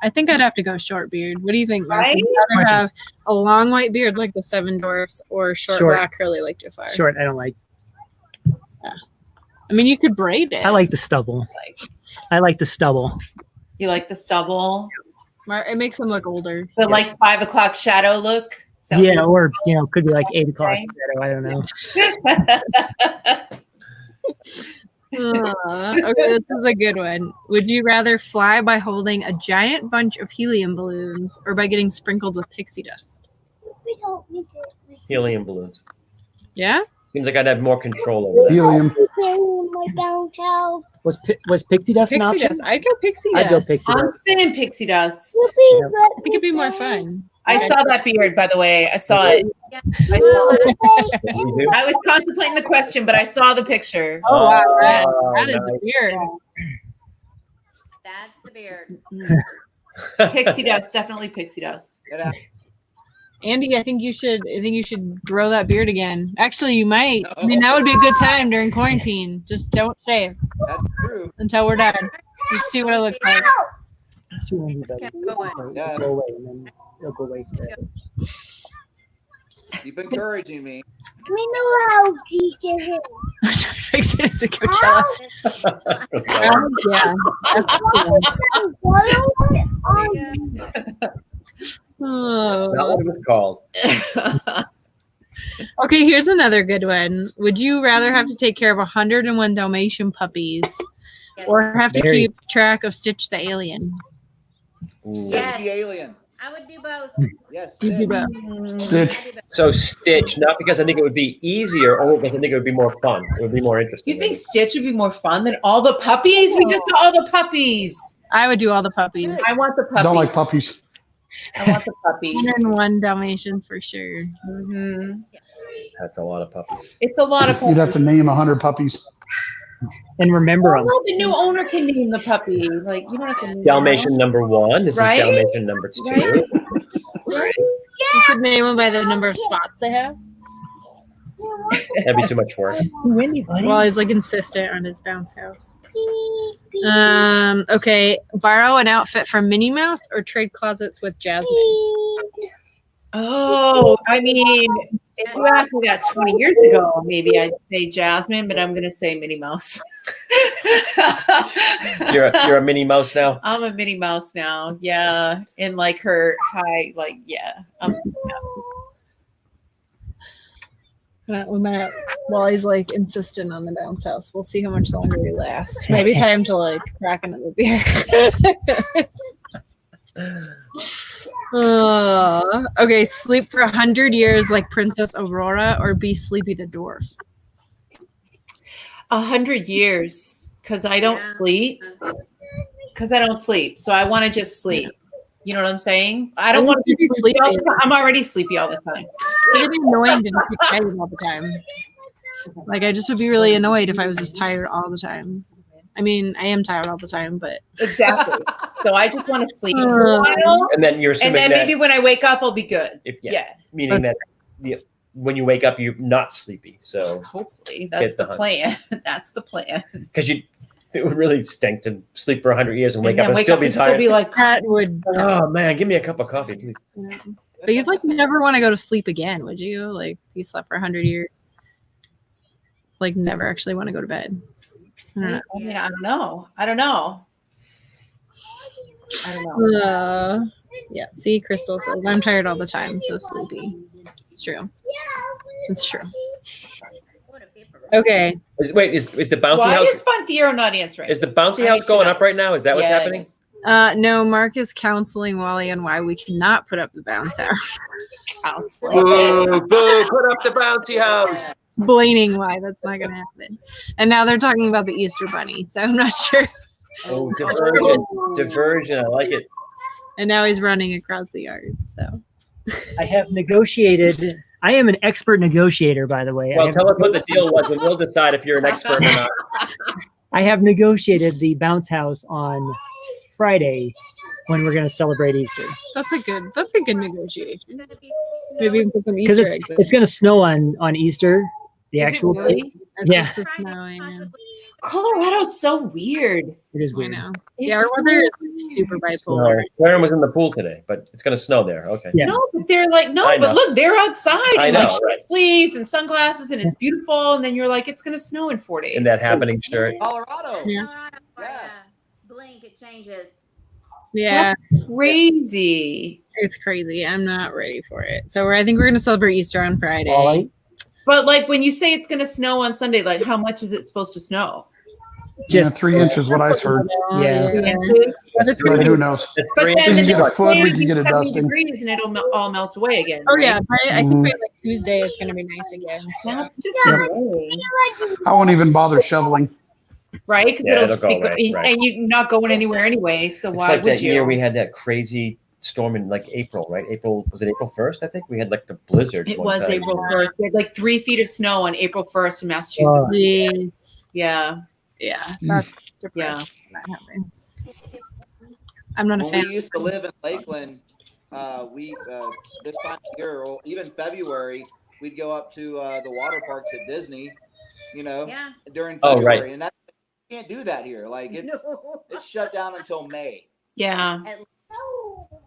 I think I'd have to go short beard. What do you think, Mark? Right? Would you rather have a long white beard like the Seven Dwarfs or short black curly like Jafar? Short. I don't like. I mean, you could braid it. I like the stubble. I like the stubble. You like the stubble? It makes them look older. The like 5 o'clock shadow look? Is that what Yeah, you- or could be like 8 o'clock. Okay. I don't know. Okay, this is a good one. Would you rather fly by holding a giant bunch of helium balloons or by getting sprinkled with pixie dust? Helium balloons. Yeah? Seems like I'd have more control over that. Helium. Was pixie dust an Pixie option? dust. I'd go pixie dust. I'd go pixie I'm dust. saying pixie dust. I think it'd be more fun. I saw that beard, by the way. I saw it. Yeah. I, Well, You do? I was contemplating the question, but I saw the picture. Oh, wow. Oh, That is nice. weird. that's the beard. Pixie dust, definitely pixie dust. Get out. Andy, I think you should grow that beard again. Actually, you might. I mean, that would be a good time during quarantine. Just don't shave That's true. until we're done. Just see what it looks like. It's too long, Just but kept going. Yeah. go away, and then it'll go away forever. Keep encouraging me. We know how deep it is. Fix it as a Coachella. Yeah. That's not Oh. what it was called. Okay, here's another good one. Would you rather have to take care of 101 Dalmatian puppies Yes. or have to Very. keep track of Stitch the alien? Ooh. Yes. Stitch the alien. I would do both. Yes. You do Stitch. both. Stitch. I do both. So Stitch, not because I think it would be easier, only because I think it would be more fun. It would be more interesting. You think Stitch would be more fun than all the puppies? We just saw all the puppies. I would do all the puppies. I want the puppies. Don't like puppies. I want the puppies. 101 Dalmatians for sure. hmm That's a lot of puppies. It's a lot of You'd have puppies. to name 100 puppies. And remember them. Oh, the new owner can name the puppy. Like you don't have to name Dalmatian number 1. This Right? is Dalmatian number 2. Right? You could name them by the number of spots they have. That'd be too much work. While he's like insistent on his bounce house. Okay, borrow an outfit from Minnie Mouse or trade closets with Jasmine. Oh, I mean, if you asked me that 20 years ago, maybe I'd say Jasmine, but I'm going to say Minnie Mouse. You're a Minnie Mouse now? I'm a Minnie Mouse now. Yeah. In like her high, like, yeah. We might, while he's like insistent on the bounce house, we'll see how much longer we last. Maybe time to like crack another beer. Okay, sleep for 100 years like Princess Aurora or be Sleepy the Dwarf. 100 years because I don't Yeah. sleep. Because I don't sleep. So I want to just sleep. You know what I'm saying? I don't I want to think be you'd be sleepy all the sleepy. time. I'm already sleepy all the time. It'd be annoying to be tired all the time. Like I just would be really annoyed if I was just tired all the time. I mean, I am tired all the time, but Exactly. So I just want to sleep for a while. And then you're And assuming then that maybe when I wake up, I'll be good. yeah. Meaning that when you wake up, you're not sleepy. So hopefully that's the plan. That's the plan. Because it would really stink to sleep for 100 years and wake up and wake still up be and still tired. be like, that would. Oh man, give me a cup of coffee, please. Yeah. But you'd like never want to go to sleep again, would you? Like you slept for 100 years, like never actually want to go to bed. I don't know. Yeah, I don't know. I don't know. Yeah. See, Crystal says I'm tired all the time, so sleepy. It's true. It's true. Okay. Is the bouncy Why house? is Fonfiero not answering? Is the bouncy house going up right now? Is that what's happening? No, Mark is counseling Wally on why we cannot put up the bounce house. Boo, boo, put up the bouncy house. Explaining why that's not going to happen. And now they're talking about the Easter Bunny, so I'm not sure. Oh, diversion. Diversion. I like it. And now he's running across the yard, so. I have negotiated. I am an expert negotiator, by the way. Well, tell us what the deal was, and we'll decide if you're an expert or not. I have negotiated the bounce house on Friday when we're going to celebrate Easter. That's a good negotiation. Maybe we can put some Because Easter eggs in. it's going to snow on Easter. The Is it actual really? Yeah. It's supposed to snow, yeah. Colorado's so weird. It is I weird. know. Yeah, our weather is like super bipolar. Warren was in the pool today, but it's going to snow there. Okay. Yeah. No, but they're like, I no, know. but look, they're outside I in know, like short right. sleeves and sunglasses, and it's beautiful. And then you're like, it's gonna snow in 4 days. In that happening shirt. Colorado. Yeah. Yeah. Blink, it changes. Yeah, Crazy. it's crazy. I'm not ready for it. So I think we're gonna celebrate Easter on Friday. Wally? But like when you say it's gonna snow on Sunday, like how much is it supposed to snow? Just 3 inches, what I've heard. Yeah. But who knows? It's But 3 then You the can get a next flood, day we it'll can get be a 70 dusting. degrees and it'll all melt away again. Oh right? yeah, I think Mhm. by like Tuesday it's gonna be nice again. So. That's just Yeah. annoying, I won't even bother shoveling. right? Because Yeah, it'll it'll just be go away, right. and you're not going anywhere anyway. So It's why like would that you? year we had that crazy storm in like April, right? Was it April 1st? I think we had like the blizzard. It one was time. April 1st. We had like 3 feet of snow on April 1st in Massachusetts. Oh. Jeez. Yeah. Yeah, that's depressing when that happens. I'm not a When fan. we used to live in Lakeland, we this time of year, or even February, we'd go up to the water parks at Disney, Yeah. during Oh, February, right. and that you can't do that here. Like it's shut down until May. Yeah. And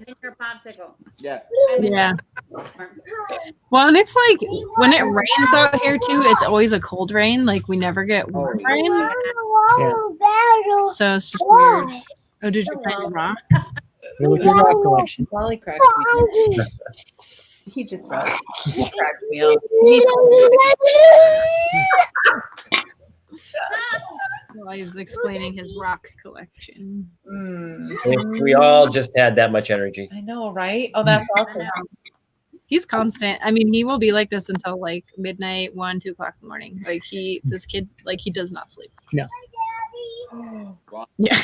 then your popsicle. Yeah. I miss Yeah. the storm. Well, and it's like when it rains out here too, it's always a cold rain. Like we never get warm Oh, rain. Battle. So it's just weird. Oh, did you find a rock? with your rock collection. Wally cracks me up. He just does. He cracks me up. While he's explaining his rock collection. We all just had that much energy. I know, right? Oh, that's awesome. He's constant. I mean, he will be like this until like midnight, 1, 2 o'clock in the morning. Like this kid, like he does not sleep. No. Yeah.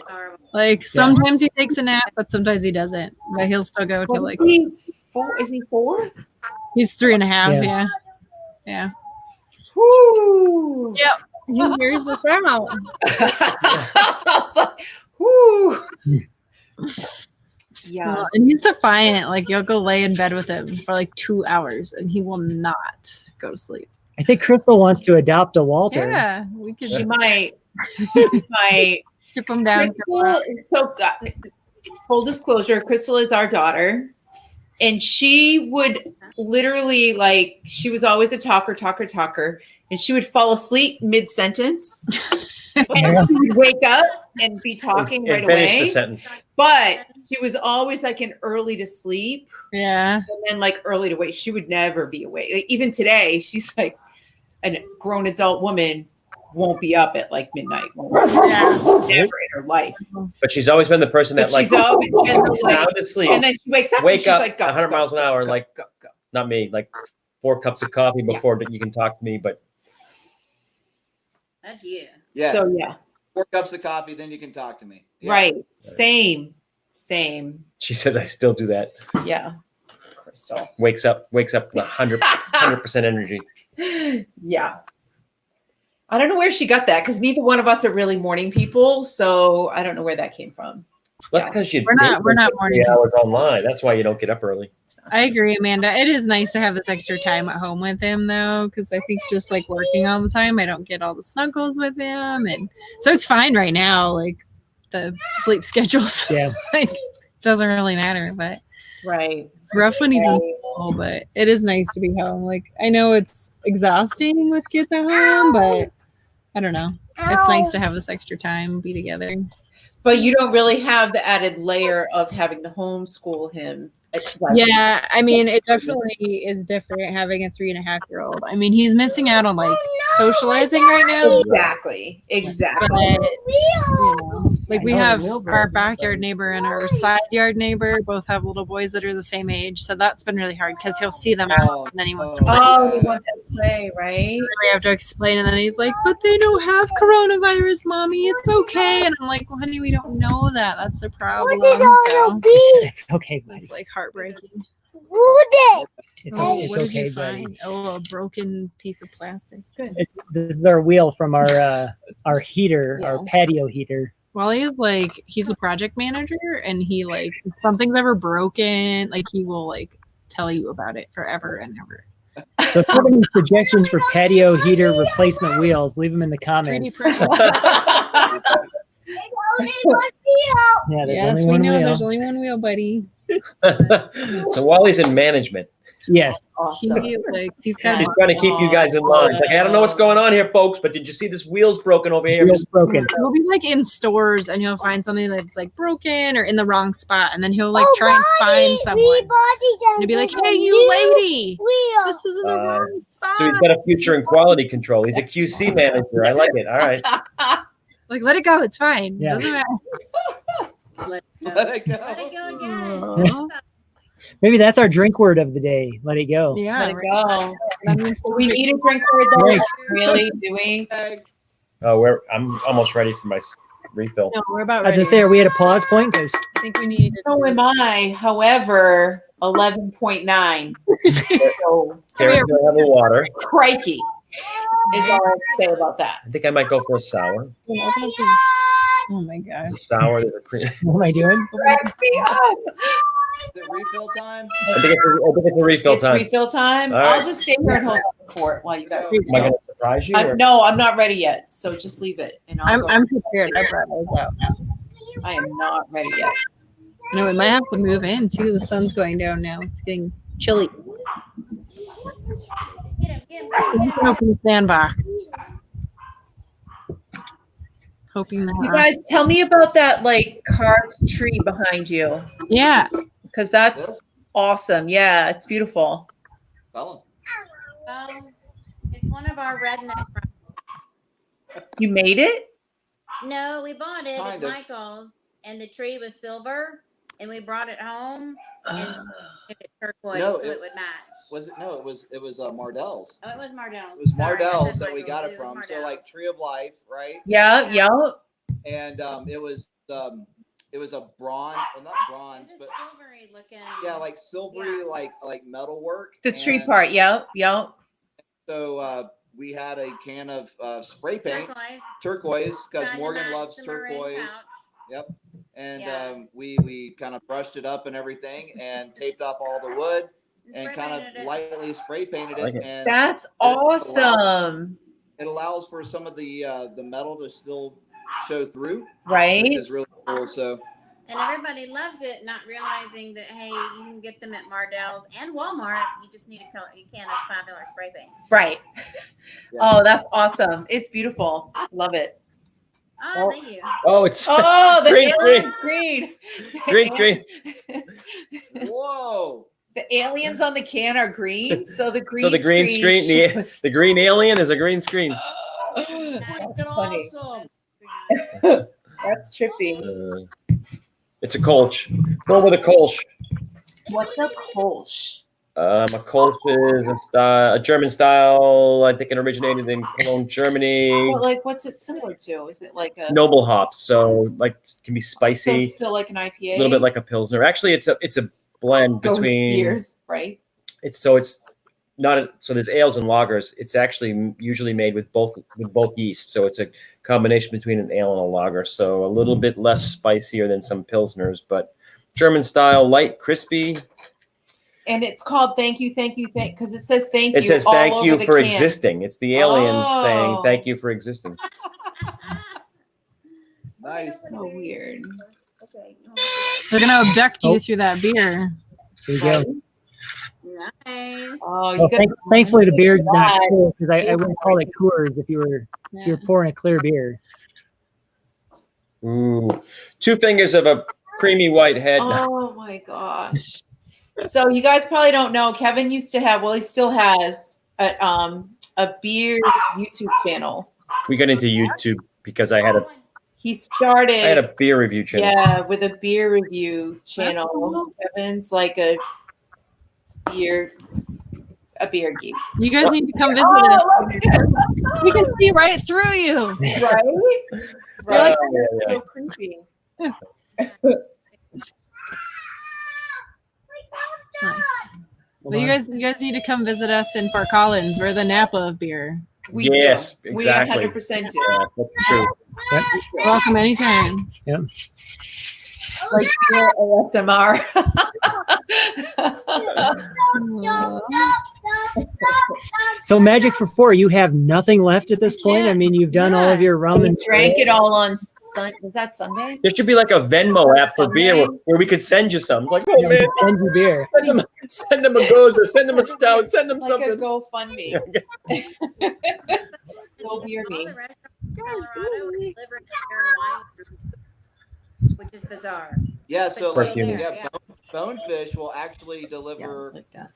Horrible. Like sometimes he takes a nap, but sometimes he doesn't. But he'll still go till like Is he 4? Is he 4? he's 3.5. Yeah. Yeah. Woo! Yep. He hears us out. Woo! Yeah. And he's defiant. Like you'll go lay in bed with him for like 2 hours and he will not go to sleep. I think Crystal wants to adopt a Walter. Yeah. We could She might. chip him down. So, full disclosure, Crystal is our daughter, and she would literally she was always a talker, and she would fall asleep mid sentence, and she would wake up and be talking right Finish away. the sentence. But she was always like an early to sleep, Yeah. and then like early to wake. She would never be awake. Like, even today, she's like a grown adult woman. Won't be up at like midnight. Yeah. Never in her life. But she's always been the person that But she's always been the, sound asleep. and then she wakes up and Wake she's up like, go, 100 go, miles an go, hour, go, like go, go. not me, like 4 cups of coffee before you can talk to me. But That's you. Yeah. So yeah, 4 cups of coffee, then you can talk to me. Yeah. right. Same. Same. She says I still do that. Yeah. Crystal. Wakes up with 100% energy. Yeah. I don't know where she got that because neither one of us are really morning people. So I don't know where that came from. That's because We're not morning 3 hours online. That's why you don't get up early. I agree, Amanda. It is nice to have this extra time at home with him, though, because I think just like working all the time, I don't get all the snuggles with him, and so it's fine right now. Like the sleep schedules, Yeah. like doesn't really matter, but Right. it's rough when he's in school. But it is nice to be home. Like I know it's exhausting with kids at home, but I don't know. It's nice to have this extra time, be together. But you don't really have the added layer of having to homeschool him. Yeah, I mean, it definitely is different having a 3.5-year-old. I mean, he's missing out on like socializing right now. Exactly. But, like we have our backyard neighbor and our side yard neighbor both have little boys that are the same age, so that's been really hard because he'll see them out and then he wants to play. Oh, he wants to play, right? We have to explain, and then he's like, "But they don't have coronavirus, mommy. It's okay." And I'm like, "Well, honey, we don't know that. That's the problem." So It's okay, buddy. it's like heartbreaking. It's What did okay, you buddy. find? Oh, a broken piece of plastic. Good. This is our wheel from our heater, our patio heater. Wally is like, he's a project manager, and he like, if something's ever broken, like he will like tell you about it forever and ever. So if you have any suggestions for patio heater replacement wheels, leave them in the comments. 3D print. Yeah, there's Yes, only we one know wheel. there's only one wheel, buddy. So Wally's in management. Yes. Awesome. He's kind He's of trying to keep you guys in line. It's like, I don't know what's going on here, folks, but did you see this wheel's broken over here? Wheel's broken. He'll be like in stores and he'll find something that's like broken or in the wrong spot, and then he'll like try and find someone. And he'll be like, "Hey, you lady, this is in the wrong spot." So he's got a future in quality control. He's a QC manager. I like it. All right. Like, let it go. It's fine. Yeah. Doesn't matter. Let it go. Let it go again. Maybe that's our drink word of the day. Let it go. Yeah. Let it go. That means We need a drink word though. Right. Really? Do we? Oh, I'm almost ready for my refill. No, we're about I was ready. gonna say, are we at a pause point? Because I think we need. So am I. However, 11.9. So Karen's gonna have a water. crikey is all I have to say about that. I think I might go for a sour. Oh my gosh. There's a sour. There's a cream. what am I doing? Cracks me up. Is it refill time? I think it's a refill It's time. refill time. All right. I'll just stay here and hold for it while you guys. Am I going to surprise you? or- No, I'm not ready yet. So just leave it. And I'll I'm prepared. I brought those out. I am not ready yet. No, we might have to move in too. The sun's going down now. It's getting chilly. Get him. You can open the sandbox. Hoping that. You guys, tell me about that like carved tree behind you, Yeah. because that's awesome. Yeah, it's beautiful. Ellen. It's one of our redneck projects. You made it? No, we bought it Kind at of. Michael's, and the tree was silver, and we brought it home and painted it turquoise No, so it- it would match. Was it? No, it was Mardell's. Oh, it was Mardell's. It was Sorry, I said Mardell's that we Michael's, got but it from. was So like Mardell's. Tree of Life, right? Yeah, yeah. And it was a bronze, well not bronze, It's but a silvery looking. yeah, like silvery, Yeah. like metal work. The tree And part. Yep, yep. So we had a can of spray paint, turquoise. because Kinda Morgan matched loves the maroon turquoise. pouch. Yep. And Yeah. we kind of brushed it up and everything and taped off all the wood and spray kind painted of it. lightly spray painted I like it. it. And That's awesome. it allows for some of the metal to still show through, which Right? is really cool. So And everybody loves it, not realizing that, hey, you can get them at Mardell's and Walmart. You just need a can of $5 spray paint. Right. Yeah. Oh, that's awesome. It's beautiful. Love it. Oh, thank you. Oh, it's Oh, the Green alien green. green. whoa. The aliens on the can are green. So the green So the green screen, shows- the green alien is a green screen. That's Freaking funny. awesome. That's trippy. It's a Kolsch. Go with a Kolsch. What's a Kolsch? A Kolsch is a German style. I think it originated in Cologne, Germany. But like, what's it similar to? Is it like a Noble hops, so like can be spicy. So still like an IPA. A little bit like a Pilsner. Actually, it's a blend Ghost between beers, right? It's not so there's ales and lagers. It's actually usually made with both yeast. So it's a combination between an ale and a lager. So a little bit less spicier than some Pilsners, but German style, light, crispy. And it's called Thank You, because it says thank you. It says all thank over you the for can. existing. It's the aliens saying Oh. thank you for existing. Nice. So weird. Okay. They're gonna abduct you Oh. through that beer. There you go. Nice. Oh, you Well, got thankfully the beer's not Right. cool because I wouldn't call it Coors if you're pouring a clear beer. Ooh, 2 fingers of a creamy white head. Oh my gosh. So you guys probably don't know. Kevin used to have, well, he still has a beer YouTube channel. We got into YouTube because I had He started a beer review channel. yeah, with a beer review channel. Kevin's like a beer geek. You guys need to come visit Oh, us. look at it. We can see right through you. Right? You're like, That's so creepy. nice. Well, you guys need to come visit us in Fort Collins. We're the Napa of beer. We Yes, do. exactly. We 100% do. Yeah, that's true. Yep. You're welcome anytime. Yep. Like beer ASMR. So Magic for 4, you have nothing left at this point. I mean, you've done all of your rum We and drank it all on was that Sunday? There should be like a Venmo app for beer Sunday? where we could send you some. Like, oh man, send you beer. send them a goza, send them a stout, send them Like something. a GoFundMe. Go beer All me. the restaurants in Colorado deliver beer and wine, which is bizarre. Yeah, so like, Perfume. yeah, Bonefish will actually deliver like that.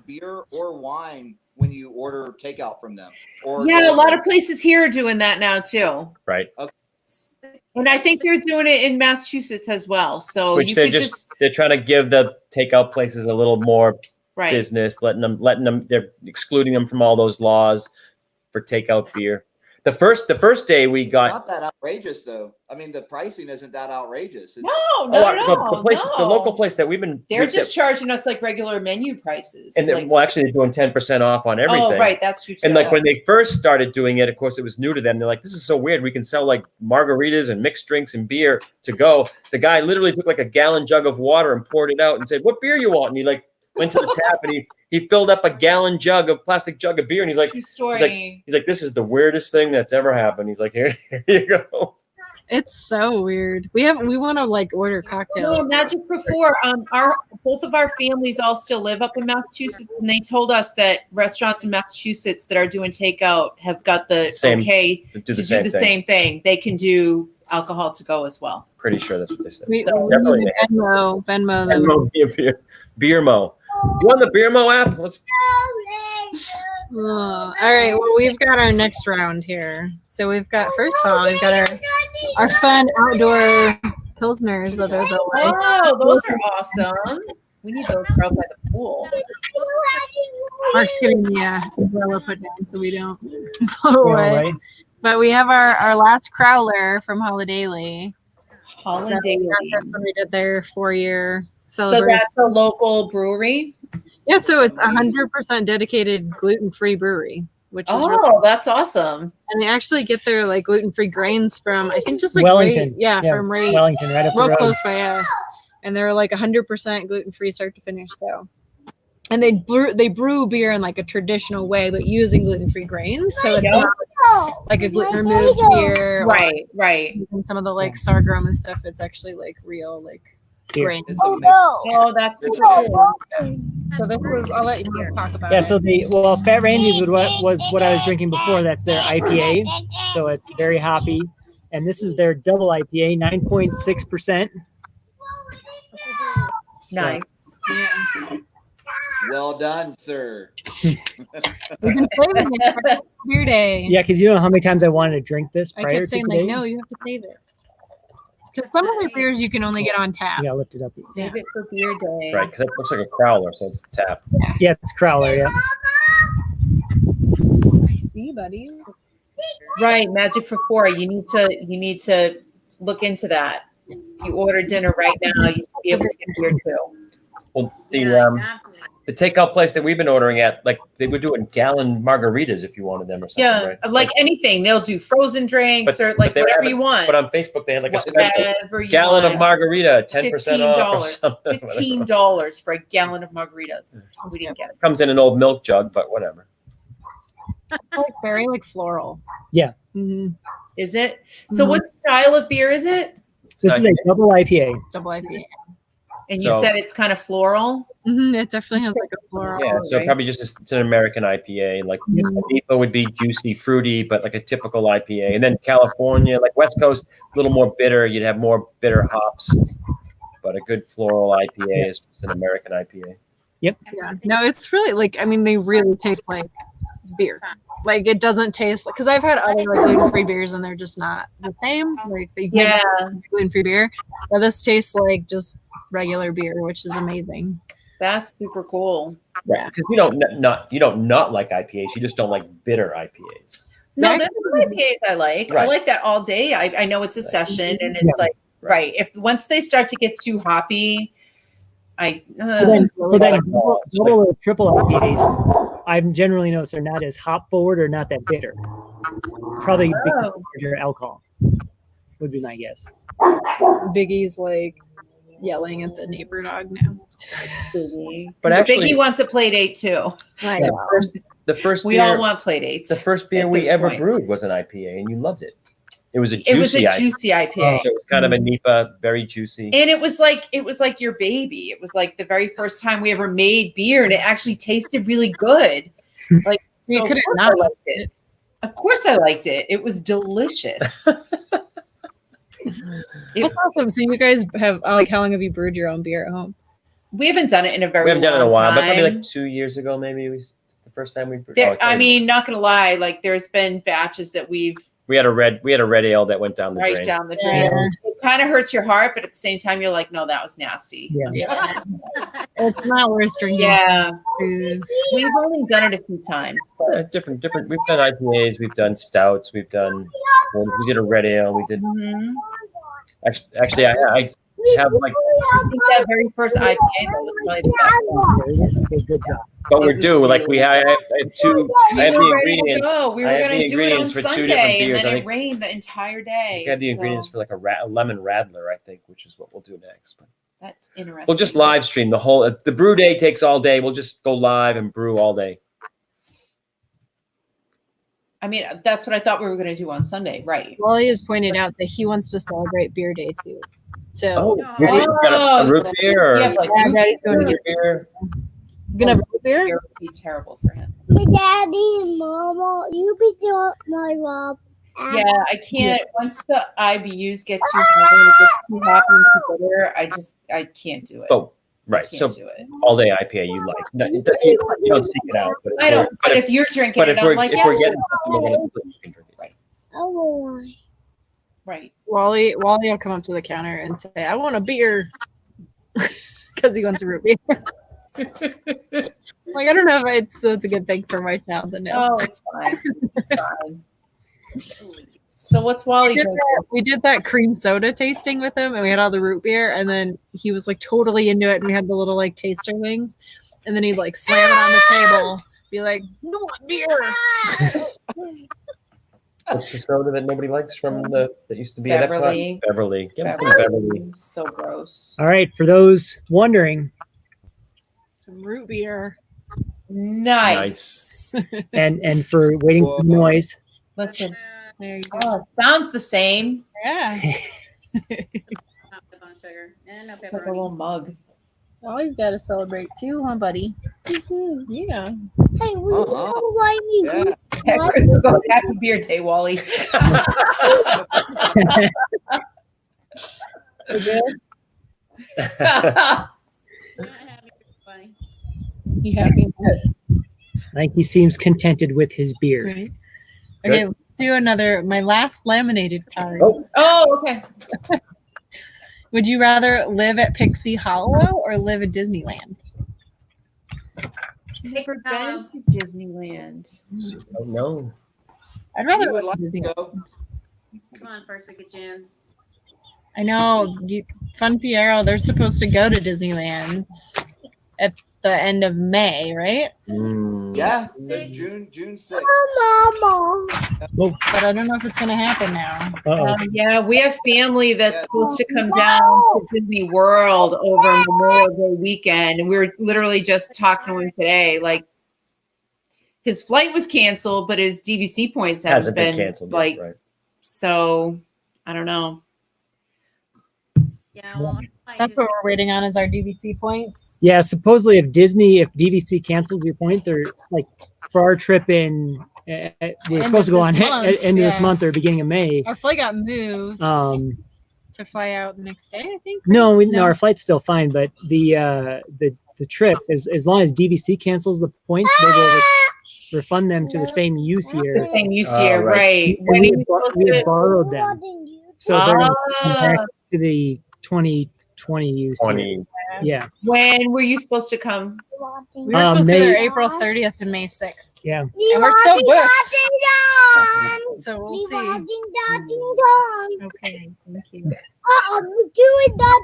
beer or wine when you order takeout from them. Or Yeah, a lot of places here are doing that now too. Right. And I think they're doing it in Massachusetts as well. So Which you they're could just they're trying to give the takeout places a little more right. business, letting them they're excluding them from all those laws for takeout beer. The first day we got not that outrageous though. I mean, the pricing isn't that outrageous. It's, the local place that we've been They're just charging us like regular menu prices. and like, well, actually they're doing 10% off on everything. oh, right, that's true too. And like when they first started doing it, of course, it was new to them. They're like, "This is so weird. We can sell like margaritas and mixed drinks and beer to go." The guy literally took like a gallon jug of water and poured it out and said, "What beer you want?" And he like went to the tap and he filled up a plastic jug of beer and he's like, "This is the weirdest thing that's ever happened." He's like, "Here you go." It's so weird. We want to like order cocktails. No, Magic before both of our families all still live up in Massachusetts, and they told us that restaurants in Massachusetts that are doing takeout have got the okay to do the same thing. They can do alcohol to go as well. Pretty sure that's what they said. We Definitely need to Venmo them. Beermo. You on the Beermo app? Let's. All right. Well, we've got our next round here. So we've got first of all, we've got our fun outdoor pilsners that are the Oh, those are awesome. We need those out by the pool. Mark's getting the umbrella put down so we don't blow away. But we have our last crowler from Holidaily. Holidaily. That's when we did their 4-year So celebration. that's a local brewery? Yeah, so it's 100% dedicated gluten-free brewery, which is that's awesome. and they actually get their like gluten-free grains from I think just like Wellington. from Wellington, right up the real road. close by us, and they're like 100% gluten-free start to finish. So, and they brew beer in like a traditional way, but using gluten-free grains, so it's not like a gluten-removed beer, right. And some of the like sorghum and stuff. It's actually like real like grains. Oh, that's cool. So this was, I'll let you talk about Yeah, it. so Fat Randy's was what I was drinking before. That's their IPA. So it's very hoppy. And this is their double IPA, 9.6%. Nice. Yeah. well done, sir. We've been saving it for beer day. Yeah, because you know how many times I wanted to drink this I prior kept saying to today? like, no, you have to save it. Because some of their beers you can only get on tap. You gotta lift it up. Save it for beer day. Right, because it looks like a crowler, so it's the tap. Yeah, it's Crowler. Yeah. I see, buddy. Right, Magic for 4. You need to look into that. If you order dinner right now, you should be able to get beer too. Well, Yeah, the takeout place that we've been ordering at, like they were doing gallon margaritas if you wanted them or something, Yeah, right? like anything. They'll do frozen drinks or like they whatever have you want. But on Facebook, they had like a special Whatever you gallon want. of margarita, 10% off or $15. something. $15 for a gallon of margaritas. We didn't get it. Comes in an old milk jug, but whatever. Like very like floral. Yeah. Mm-hmm. Is it? So Mhm. what style of beer is it? This is a double IPA. Double IPA. And you So- said it's kind of floral? Mm-hmm. It definitely has like a floral. Yeah, so right? probably it's an American IPA. Like IPA would be juicy, fruity, but like a typical IPA. And then California, like West Coast, a little more bitter. You'd have more bitter hops. But a good floral IPA is just an American IPA. Yeah. No, it's really like, I mean, they really taste like beer. Like it doesn't taste like, because I've had other like gluten-free beers and they're just not the same. Like they Yeah. gluten-free beer. But this tastes like just regular beer, which is amazing. That's super cool. Yeah. Because you don't not like IPAs. You just don't like bitter IPAs. No, Yeah. there's some IPAs I like. I Right. like that all day. I know it's a session and it's Yeah. like, right. If once they start to get too hoppy, So then like double or triple IPAs, I've generally noticed they're not as hop forward or not that bitter. Probably because of your alcohol would be my guess. Biggie's like yelling at the neighbor dog now. But actually, Biggie wants a play date too. I the know. first We beer, all want play dates. the first beer at we this ever point. brewed was an IPA, and you loved it. It was a It was juicy a IPA. juicy IPA. So it was kind of a NEPA, very juicy. And it was like your baby. It was like the very first time we ever made beer, and it actually tasted really good. Like You so couldn't of course not I liked it. Of course, I liked it. It was delicious. That's awesome. So you guys have like, how long have you brewed your own beer at home? We haven't done it in a very We haven't done it in a long while, but time. probably like 2 years ago, maybe the first time we brewed. There, oh, I maybe. mean, not gonna lie, like there's been batches that we've we had a red ale that went down the right drain. down the drain. Yeah. It kind of hurts your heart, but at the same time, you're like, no, that was nasty. Yeah. It's not worth drinking. Yeah, Booze. we've only done it a few times. But Yeah, different. We've done IPAs, we've done stouts, we did a red ale, we did. mhm. Actually, I have like, I think that very first IPA that was probably the best one. Okay, good job. but we're due. Like I have two. I have We the were ready to ingredients. go. We were I have gonna the do it on ingredients for two different Sunday, beers. and I then it think rained the entire day. I have the ingredients so for like a lemon radler, I think, which is what we'll do next. But that's interesting. we'll just live stream the whole. The brew day takes all day. We'll just go live and brew all day. I mean, that's what I thought we were going to do on Sunday, right? Wally has pointed out that he wants to celebrate beer day too. So you got a root beer or Yeah, like yeah, Daddy's going to root get beer? gonna have a beer. beer would be terrible for him. My daddy, mama, you be doing my Rob. Yeah, I can't. Once the IBUs get too high and it gets too happy and too bitter, I can't do it. Oh, right. I So can't do it. all day IPA you like. No, you don't seek it out. But I don't. But if you're drinking but it, if I'm we're like, if yeah, we're getting something, we're gonna you can drink it. Right. Oh, right. Wally will come up to the counter and say, "I want a beer," because he wants a root beer. Like I don't know if that's a good thing for my child to know. Oh, it's fine. It's fine. So what's Wally drinking? We did that cream soda tasting with him, and we had all the root beer, and then he was like totally into it, and we had the little like taster things, and then he'd like slam it on the table, be like, "No beer." What's the soda that nobody likes from that used to be Beverly. at Epcot? Beverly. Give me some Beverly. Beverly. So gross. All right, for those wondering, Some root beer. Nice. and for waiting for the noise, Listen. There you go. Oh, it sounds the same. Yeah. Not put on sugar. And no Like a pepperoni. little mug. Wally's got to celebrate too, huh, buddy? Yeah. hey, we Uh-huh. don't like me. Yeah. Crystal goes, happy beer day, Wally. We're good. Not having funny. You happy? I think he seems contented with his beer. Right. Okay, let's do my last laminated card. Oh. Oh, okay. Would you rather live at Pixie Hollow or live at Disneyland? Never been Hollow. to Disneyland. Oh no. I'd rather We would live like at to Disneyland. go. Come on, first week of June. I know. Fun Piero, they're supposed to go to Disneyland at the end of May, right? Yeah, Six. June 6th. Mama. But I don't know if it's going to happen now. Uh-oh. Yeah, we have family that's Yeah. supposed to come down to Disney World over Memorial Day weekend, and we were literally just talking to him today. Like, his flight was canceled, but his DVC points Hasn't been been canceled like, yet, right? so I don't know. Yeah, well, I That's just- what we're waiting on is our DVC points. Yeah, supposedly if DVC cancels your point, they're like for our trip in, we're End supposed to of go on this month, end of this yeah. month or beginning of May. Our flight got moved to fly out the next day, I think. No, No. our flight's still fine, but the trip, as long as DVC cancels the points, they will refund them to the same use year. The same use Oh, year, right. right? And When we are had you bor- supposed we had to? borrowed them, so they're going to come back Ah, to the 2020 use year. 20. Yeah, when were you supposed to come? We were supposed to be May- there April 30th to May 6th. yeah. And we're still booked. booked. So we'll see. Okay, thank you. We're doing that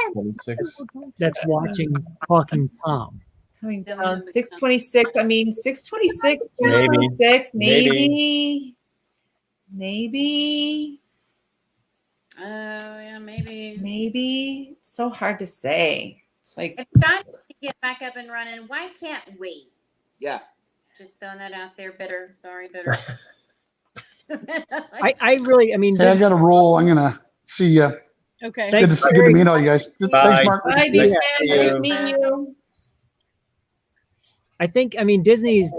then. 26. That's watching Talking Tom. Coming Then down we- 626. I mean, 626, Maybe. 626, Maybe. maybe. Oh, yeah, maybe. Maybe. It's so hard to say. It's like, If God can get back up and running, why can't we? Yeah. Just throwing that out there. Bitter. Sorry, bitter. I really, I mean, Hey, I got a roll. I'm gonna see you. Okay. Thank- Good to meet all you guys. Bye. Thanks, Mark. bye, Nice B-Man. to see Nice you. meeting you. I think, I mean, Disney's,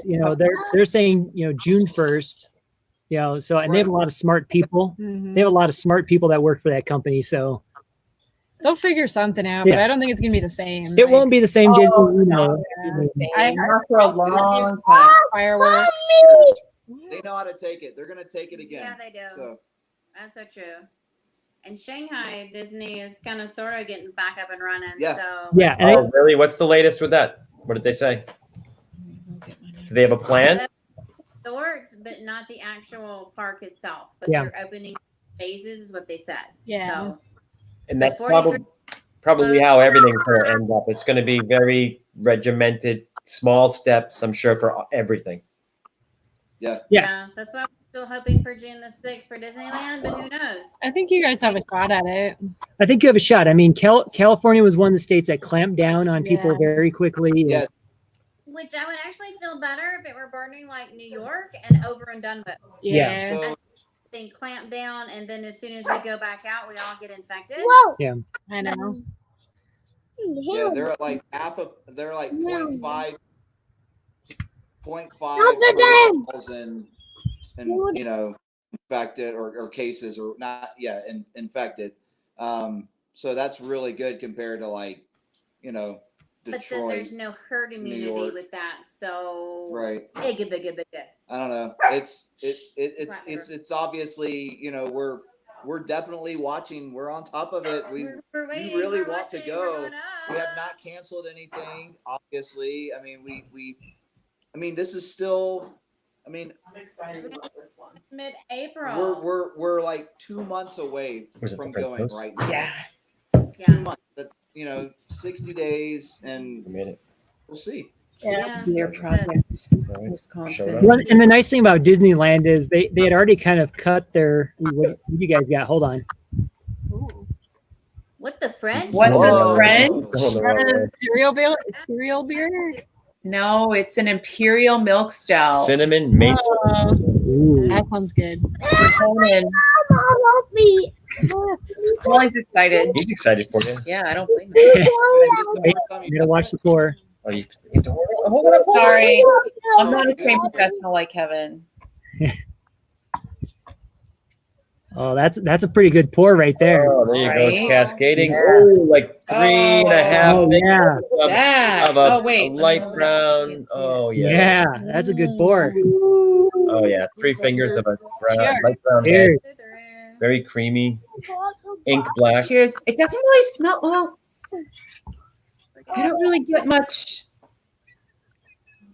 they're saying, June 1st, so, and they have a lot of smart people. Mhm. They have a lot of smart people that work for that company. So They'll figure something out, but Yeah. I don't think it's gonna be the same. it won't be the same Oh, Disney, Same. Not for a long time. Fireworks. They know how to take it. They're gonna take it again. Yeah, they do. So That's so true. And Shanghai Disney is kind of sort of getting back up and running. Yeah. So Yeah, and Oh, really? What's the latest with that? What did they say? Do they have a plan? the works, but not the actual park itself. But Yeah. they're opening phases, is what they said. Yeah. So And that's 43 probably how everything's going to end up. It's going to be very regimented, small steps, I'm sure, for everything. yeah, that's why we're still hoping for June the 6th for Disneyland, but who knows? I think you guys have a shot at it. I think you have a shot. I mean, California was one of the states that clamped down on people Yeah. very quickly. Yes. Which I would actually feel better if it were burning like New York and over and done with. Yeah. so Then clamp down, and then as soon as we go back out, we all get infected. Whoa. I know. yeah, they're at like they're like No. 0.5 Not again. thousand and infected or cases or not infected. So that's really good compared to like But then Detroit. there's no herd immunity York. with that, so Right. big. I don't know. It's obviously, we're definitely watching. We're on top of it. We waiting, really we're want to watching, go. we're going we have up. not canceled anything, obviously. I mean, this is still, I'm excited about this one. Mid-April. we're like 2 months away Was it from the French going toast? right now. Yeah. 2 Yeah. months. That's 60 days, and You made it. we'll see. Yeah. Deer Project, All right. Showed Wisconsin. up. Well, and the nice thing about Disneyland is they had already kind of cut their. What you guys got? Hold on. What the French? What Whoa. the French? Going the wrong way. Cereal beer? No, it's an imperial milk stout. Cinnamon, maple. Oh, Ooh. that sounds good. We're going in. Mama, help me. I'm always excited. He's excited for you. Yeah, I don't blame you. Is this the Wait, first time You gotta watch the pour. Oh, you have to hold it up. Sorry, I'm not a trained professional like Kevin. Oh, that's a pretty good pour right there. Oh, there you go. It's Right? cascading. Yeah. Oh, like 3.5 Oh, fingers yeah. of, That. of a, Oh wait. a light Let me- brown. can't see Oh, it. yeah. Yeah, that's a good pour. Oh, yeah. 3 fingers of a brown, Cheers. light brown head. Cheers. Very creamy, ink black. Cheers. It doesn't really smell well. I don't really get much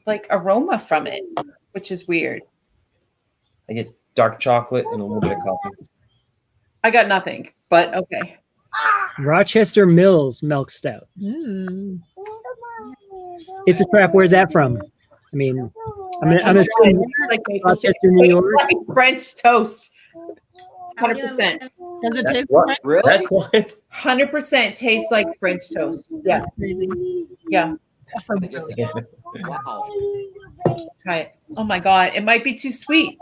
like aroma from it, which is weird. I get dark chocolate and a little bit of coffee. I got nothing, but okay. Rochester Mills Milk Stout. Mm. It's a trap. Where's that from? I mean, I'm assuming Like maple Rochester, syrup. New York. Like French toast. 100%. Does it That's taste what- like Really? That's why. 100% tastes like French toast. Yeah, That's crazy? yeah. That's so Gotta get good. that. Wow. Try it. Oh my god, it might be too sweet.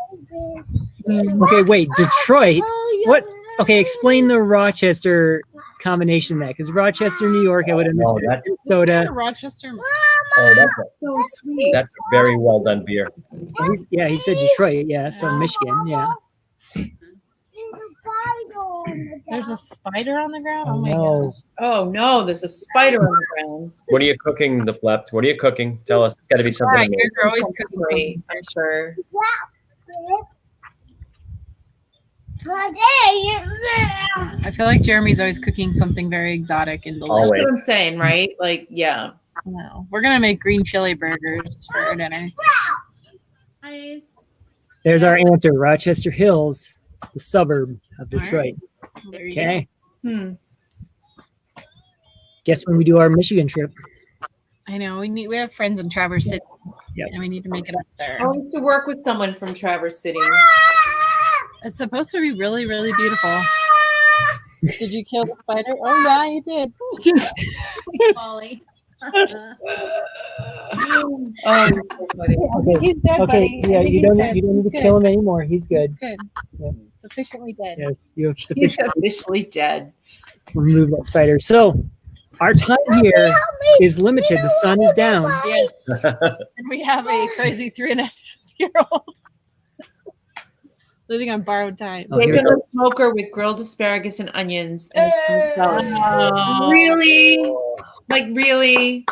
Okay, wait, Detroit. What? Okay, explain the Rochester combination of that, because Rochester, New York, I would No, understand that's, soda. Rochester. oh, So sweet. that's a very well done beer. Yeah, he said Detroit. Yeah, so Michigan. Yeah. There's a spider on the ground. Oh Oh my god. no. Oh no, there's a spider on the ground. What are you cooking, the Flept? What are you cooking? Tell us. It's got to be something. Right, amazing. you're always cooking Great, something. I'm sure. I feel like Jeremy's always cooking something very exotic and delicious. That's Always. what I'm saying, right? Like, yeah. No, we're gonna make green chili burgers for our dinner. Nice. There's our answer. Rochester Hills, the suburb of All right. Detroit. There you go. Okay. Hmm. Guess when we do our Michigan trip. I know we have friends in Traverse City, Yep. and we need to make it up there. I used to work with someone from Traverse City. It's supposed to be really, really beautiful. Did you kill the spider? Oh yeah, you did. Molly. Oh, you're so funny. He's dead, Okay, buddy. yeah, I think you he's don't dead. you don't need to He's kill good. him anymore. He's good. He's good. Yeah. Sufficiently dead. Yes, you have He's sufficiently officially dead. removed that spider. So our time here is limited. The sun is down. Yes. And we have a crazy 3.5-year-old living on borrowed time. Oh, here Bacon we the smoker with grilled asparagus and onions. And Hey! Oh. really? Like, really?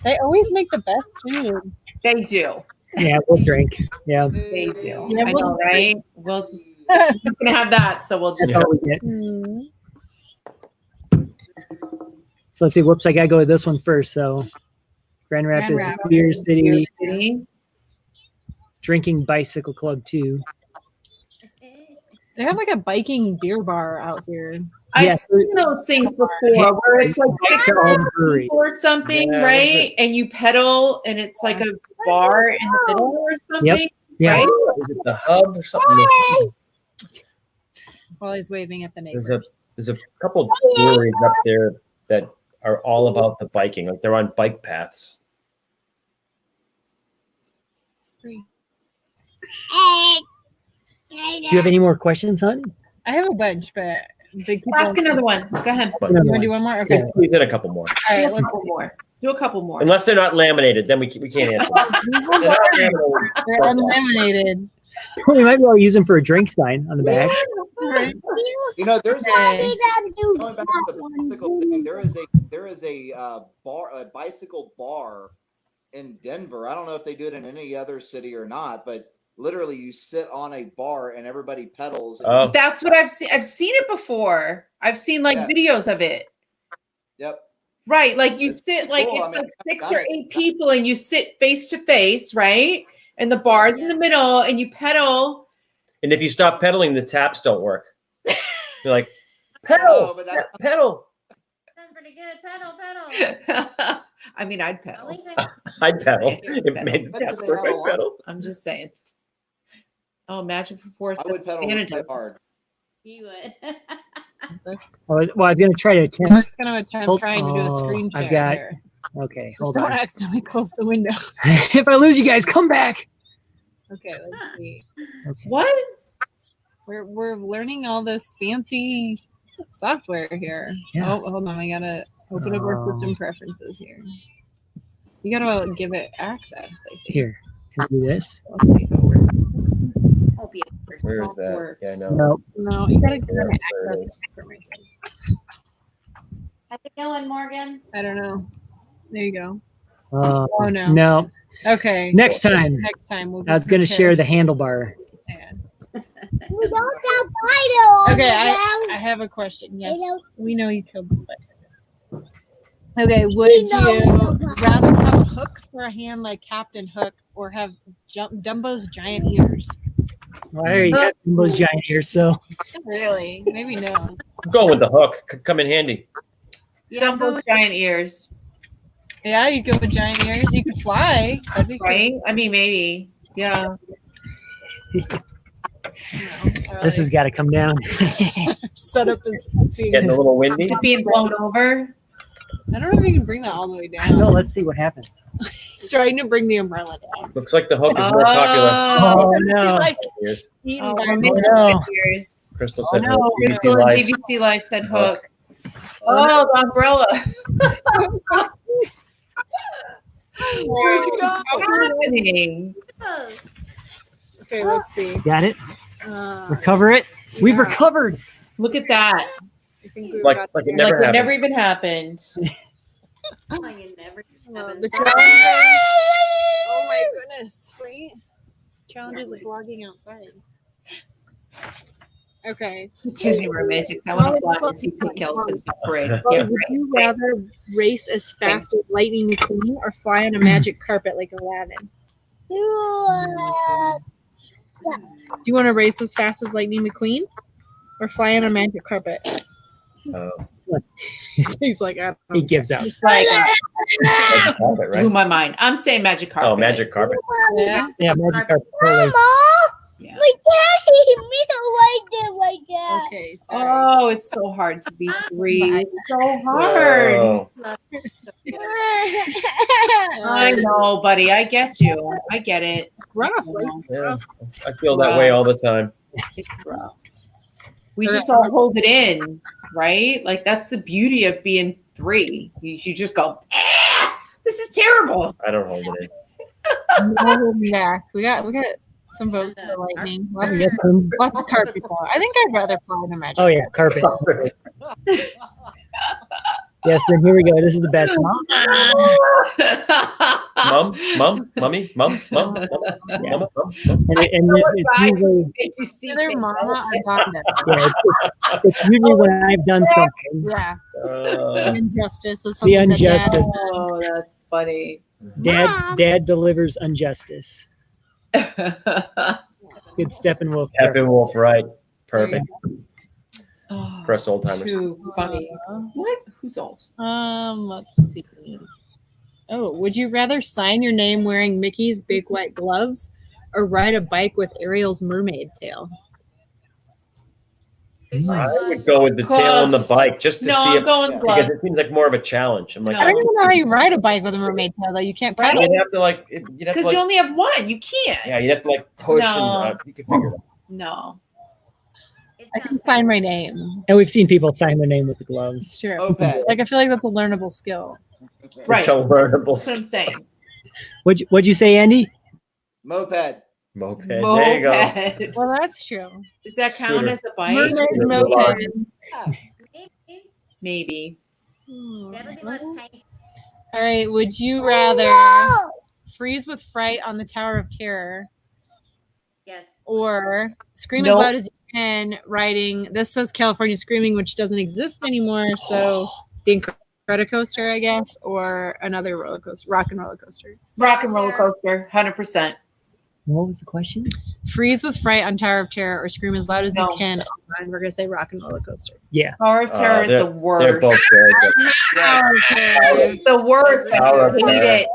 They always make the best food. They do. Yeah, we'll drink. Yeah, They do. Yeah, I we'll know, right? We'll just, we're going to have that. So we'll just. that's all we get. Mm. So let's see. Whoops, I gotta go with this one first. So Grand Rapids, Rapids, Beer City, City. Drinking Bicycle Club 2. They have like a biking beer bar out here. I've Yeah. seen those things before where it's like Back 6 to all the breweries. or something, Yeah, right? And you pedal and it's like a bar in the middle or something. Yeah, Right? Is it the hub or something? While he's waving at the There's a neighbors. there's a couple of breweries up there that are all about the biking. Like they're on bike paths. do you have any more questions, hon? I have a bunch, but big people. Ask another one. Go ahead. But You want to do one more? Okay. Yeah. please hit a couple more. All Do right. a Let's couple more. Do a couple more. Unless they're not laminated, then we can't answer. They're not laminated. They're unlaminated. We might be able to use them for a drink sign on the back. Right. You know, there's Okay. going back to the bicycle thing. There is a bar, a bicycle bar in Denver. I don't know if they do it in any other city or not, but literally you sit on a bar and everybody pedals. Oh, That's what I've seen. I've seen it before. I've seen like Yeah. videos of it. Yep. Right. Like you It's sit like cool. it's I mean, like I've 6 done or it. 8 people and you sit face to face, right? And the bar's in the middle and you pedal. and if you stop pedaling, the taps don't work. You're like, No, pedal, but that's pedal. That's pretty good. Pedal. I mean, I'd I'll pedal. leave it. I'd pedal. Pedal. It made the That's taps what they work. have I'd a lot. pedal. I'm just saying. Oh, imagine for fourth. I would pedal Anna really does. hard. You would. Well, I was going to try to I'm attempt. just going to attempt Hold- trying to do a oh, screen I've share got- here. Okay, Just hold don't on. accidentally close the window. If I lose you guys, come back. Okay, let's see. Okay. What? We're learning all this fancy software here. Yeah. Oh, hold on. I gotta open up our system preferences here. You gotta give it access. I think. Here, can I do this? Let's see if it works. Hope you first. Where is All that? works. Yeah, I know. No. No, you gotta give Yeah, it there it access is. information. How's it going, Morgan? I don't know. There you go. Oh no. No. Okay. Next time, Next time we'll. I was going to share the handlebar. And We don't have spider. Okay, I have a question. Yes, we know you killed the spider. Okay, would you rather have a hook for a hand like Captain Hook or have Dumbo's giant ears? Well, there you got those giant ears. So Really? Maybe no. I'm going with the hook. Could come in handy. Yeah, go Dumbo's with giant ears, Yeah, you'd go with giant ears. You could fly. That'd be cool. right? I mean, maybe. Yeah. this has got to come down. Set up as being. Getting a little windy. Is it being blown over? I don't know if you can bring that all the way I know. down. Let's see what happens. Starting to bring the umbrella down. Looks like the hook is more popular. Oh no! Like Ears. eaten Oh, by we're a missing no. ears. Crystal Oh, said no. hook. BBC Crystal and Life. DVC Life said hook. Oh, the umbrella. Where'd you go? Winning. Oh, Okay, let's see. Got it. Uh, Recover it. We've yeah. recovered. Look at that. I think we've Like got it there. never Like it happened. never even happened. like it never happens. The challenge. Oh my goodness! Right? Challenge is like logging outside. Okay. Disney Romantics. I want to fly and see pink elephants in parade. Well, Yeah, would right. you rather race as fast as Lightning McQueen or fly on a magic carpet like Aladdin? Do you want to race as fast as Lightning McQueen or fly on a magic carpet? He's like, I don't know. He gives out. Like, Magic carpet, blew right? my mind. I'm saying magic carpet. Oh, magic carpet. Yeah. Yeah, magic carpet. Totally. Yeah. We can't me like that like that. Okay. Sorry. Oh, it's so hard to be three. It's so hard. Oh, I know, buddy. I get you. I get it. Rough. Right? yeah. I feel that way all the time. It's rough. We just all hold it in, right? Like that's the beauty of being three. You just go, this is terrible. I don't hold it in. Yeah. We got some votes for Lightning. Lots We got some- of carpet though. I think I'd rather fly on a magic. Oh yeah, carpet. Yes. Then here we go. This is the bad one. Mum, mummy, mum. And this, it's usually Either Mama or Banda. yeah, it's usually when I've done something. Yeah. Uh, Injustice of The something. that injustice. Oh, that's funny. Dad delivers injustice. Good Steppenwolf. Steppenwolf, right? Perfect. Oh, For us old timers. too funny. What? Who's old? Let's see. Oh, would you rather sign your name wearing Mickey's big white gloves or ride a bike with Ariel's mermaid tail? I would go with the tail on the Gloves. bike just to No, see I'm if going because gloves. it seems like more of a challenge. I'm like, No. I don't even know how you ride a bike with a mermaid tail though. You can't pedal. you'd have to like, you'd have to Because like, you only have one. You can't. yeah, you'd have to like push No. and you can figure it out. No. I can sign my name. And we've seen people sign their name with the gloves. It's true. Moped. Like I feel like that's a learnable skill. Right. It's a learnable That's what I'm saying. What'd you say, Andy? Moped. moped. There you go. Moped. Well, that's true. Does that count Scooter. as a bike? Mermaid Scooter. moped. Maybe. Maybe. That'll be less painful. All right. Would you rather No. freeze with fright on the Tower of Terror Yes. or scream Nope. as loud as you can riding? This says California Screaming, which doesn't exist anymore. So the Incredicoaster, I guess, or another roller coaster, rock and roller coaster. Rock and roller coaster, 100%. What was the question? Freeze with fright on Tower of Terror or scream as loud as No. you can. And we're gonna say rock and roller coaster. Yeah. Power of Terror is they're- the worst. They're both very good. It's the worst. Power I of hate Terror. it.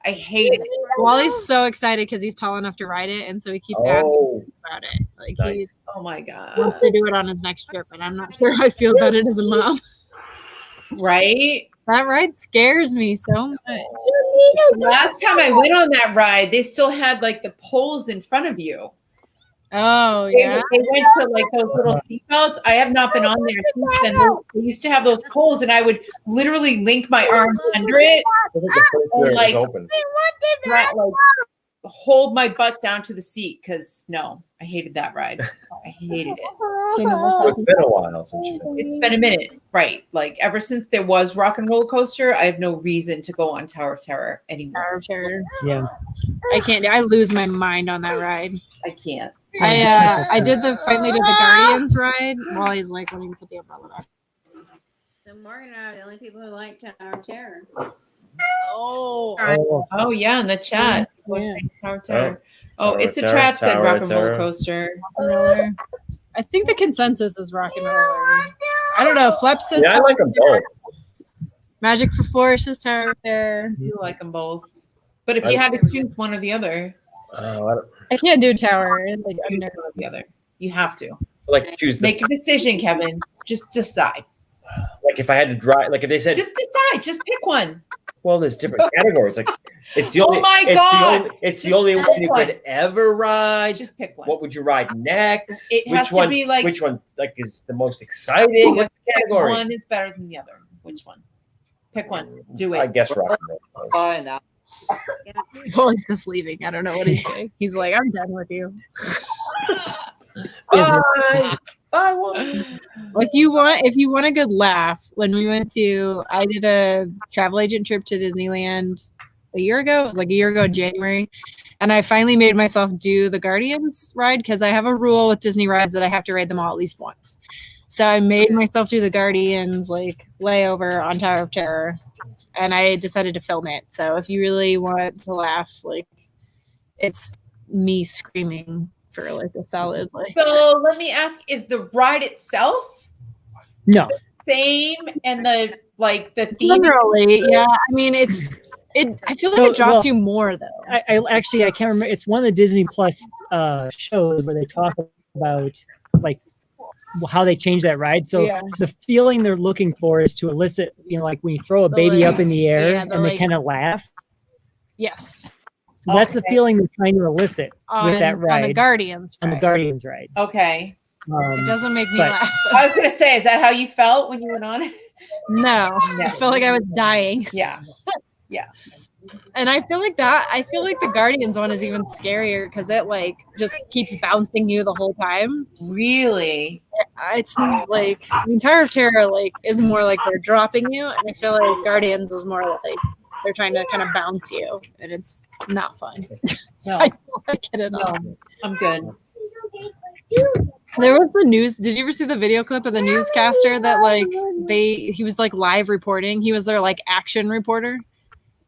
I hate it. Wally's so excited because he's tall enough to ride it, and so he keeps asking Oh, about it. Like he nice. Oh my god. wants to do it on his next trip, and I'm not sure how I feel about it as a mom. Right? That ride scares me so much. Last time I went on that ride, they still had like the poles in front of you. Oh They, yeah. they went to like those little seatbelts. I have not been on there since then. They used to have those poles, and I would literally link my arms under it, I think the first year it was like- open. like hold my butt down to the seat. Because no, I hated that ride. I hated it. So it's been a while since you've been. It's been a minute, right? Like ever since there was Rock and Roller Coaster, I have no reason to go on Tower of Terror anymore. Tower of Terror. Yeah. I can't. I lose my mind on that ride. I can't. I finally did the Guardians ride while he's like, let me put the umbrella back. So Morgan and I are the only people who like Tower of Terror. Oh yeah, in the chat. We're saying Tower of Terror. Oh, it's a Terror, trap, said Tower Rock of and Roller Terror. Coaster. I think the consensus is Rock and Roller. I don't know. Flep says Yeah, I Tower like them both. Magic for Four says Tower of Terror. You like them both. But if you had to choose one or the other, I can't do Tower. Like, I'm choose nervous. one or the other. You have to. Like choose the Make a decision, Kevin. Just decide. like if I had to drive, like if they said, Just decide. Just pick one. well, there's different categories. Like it's the only. Oh my it's God! It's the Just only pick one you one. could ever ride. Just pick one. What would you ride next? It has to one? be like- which one? Like is the most exciting? What's the category? One is better than the other. Which one? Pick one. Do it. I guess rock and roll. Fine. Now, Well, he's just leaving. I don't know what he's saying. He's like, I'm done with you. Bye. Bye. One. If you want a good laugh, when we I did a travel agent trip to Disneyland a year ago. It was like a year ago in January. And I finally made myself do the Guardians ride because I have a rule with Disney rides that I have to ride them all at least once. So I made myself do the Guardians like layover on Tower of Terror, and I decided to film it. So if you really want to laugh, like it's me screaming for like a solid like. So let me ask: is the ride itself No. same and the theme? Generally, yeah. I mean, I feel like it drops you more though. I actually I can't remember. It's one of the Disney Plus shows where they talk about like how they change that ride. So Yeah. the feeling they're looking for is to elicit, like when you throw a baby up in the air and they kind of laugh. Yes. So that's the feeling they're trying to elicit with that ride. On the Guardians. On the Guardians ride. Okay. It doesn't make me but- laugh. I was gonna say, is that how you felt when you went on it? No, I felt like I was dying. Yeah. Yeah. And I feel like the Guardians one is even scarier because it like just keeps bouncing you the whole time. Really? It's not like the entire Terror like is more like they're dropping you, and I feel like Guardians is more like they're trying to kind of bounce you, and it's not fun. No, I don't like it at all. no, I'm good. There was the news. Did you ever see the video clip of the newscaster that like he was like live reporting? He was their like action reporter.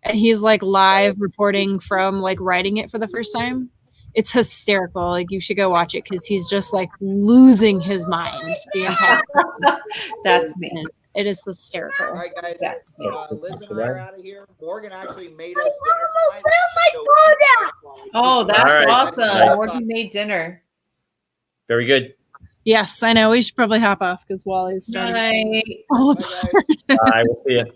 And he's like live reporting from like writing it for the first time. It's hysterical. Like you should go watch it because he's just like losing his mind the entire time. That's me. It is hysterical. all right, guys. That's me. Liz and I are out of here. Morgan actually made us dinner tonight. Oh, that's All right. awesome. Nice. Morgan made dinner. Very good. Yes, I know. We should probably hop off because Wally's starting. Night. Fall Bye, apart. guys. I will see you.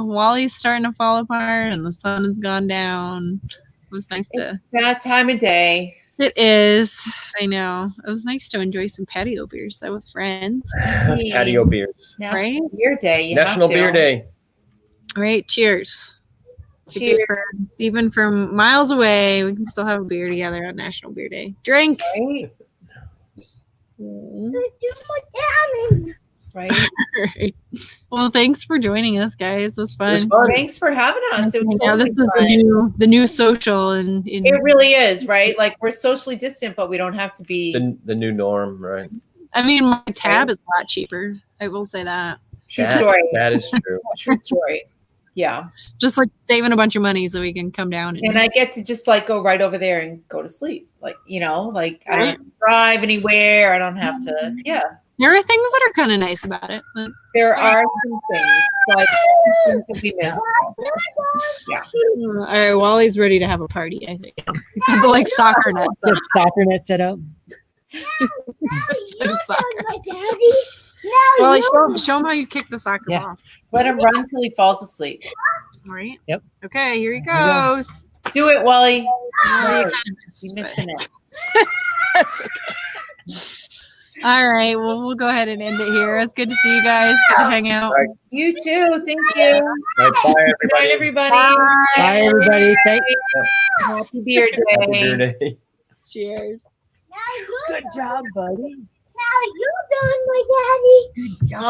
Wally's starting to fall apart, and the sun has gone down. It was nice to. It's that time of day. It is. I know. It was nice to enjoy some patio beers though with friends. Patio beers. National Beer Day. You National have to. Beer Day. All right, cheers. To Cheers. good friends. Even from miles away, we can still have a beer together on National Beer Day. Drink. Right? Mm. Right. Right. Well, thanks for joining us, guys. It was It fun. was fun. Thanks for having us. It was Yeah, this totally is fun. the new social, and It really is, right? Like we're socially distant, but we don't have to be. The new norm, right? I mean, my tab is a lot cheaper. I will say that. True story. That is true. True story. Yeah. Just like saving a bunch of money so we can come down And I get to just like go right over there and go to sleep. Like, like I don't have to drive anywhere. I don't have to. Yeah. there are things that are kind of nice about it. But There are some things, but things that we miss. Yeah. all right, Wally's ready to have a party. I think he's got the like soccer net. Get soccer net set up. Soccer. Wally, show him how you kick the soccer Yeah. ball. Let him run until he falls asleep. All right. Yep. Okay, here he Here we go. goes. Do it, Wally. Wally, you No, kind of missed, you but missed it. that's okay. All right. Well, we'll go ahead and end it here. It's good to see you guys. Good to hang out. Right. You too. Thank you. All right, bye, Good night, everybody. everybody. Bye, everybody. Thank Happy Beer Happy Beer Day. Day. Cheers. Good job, buddy. Now you done, my daddy. Good job.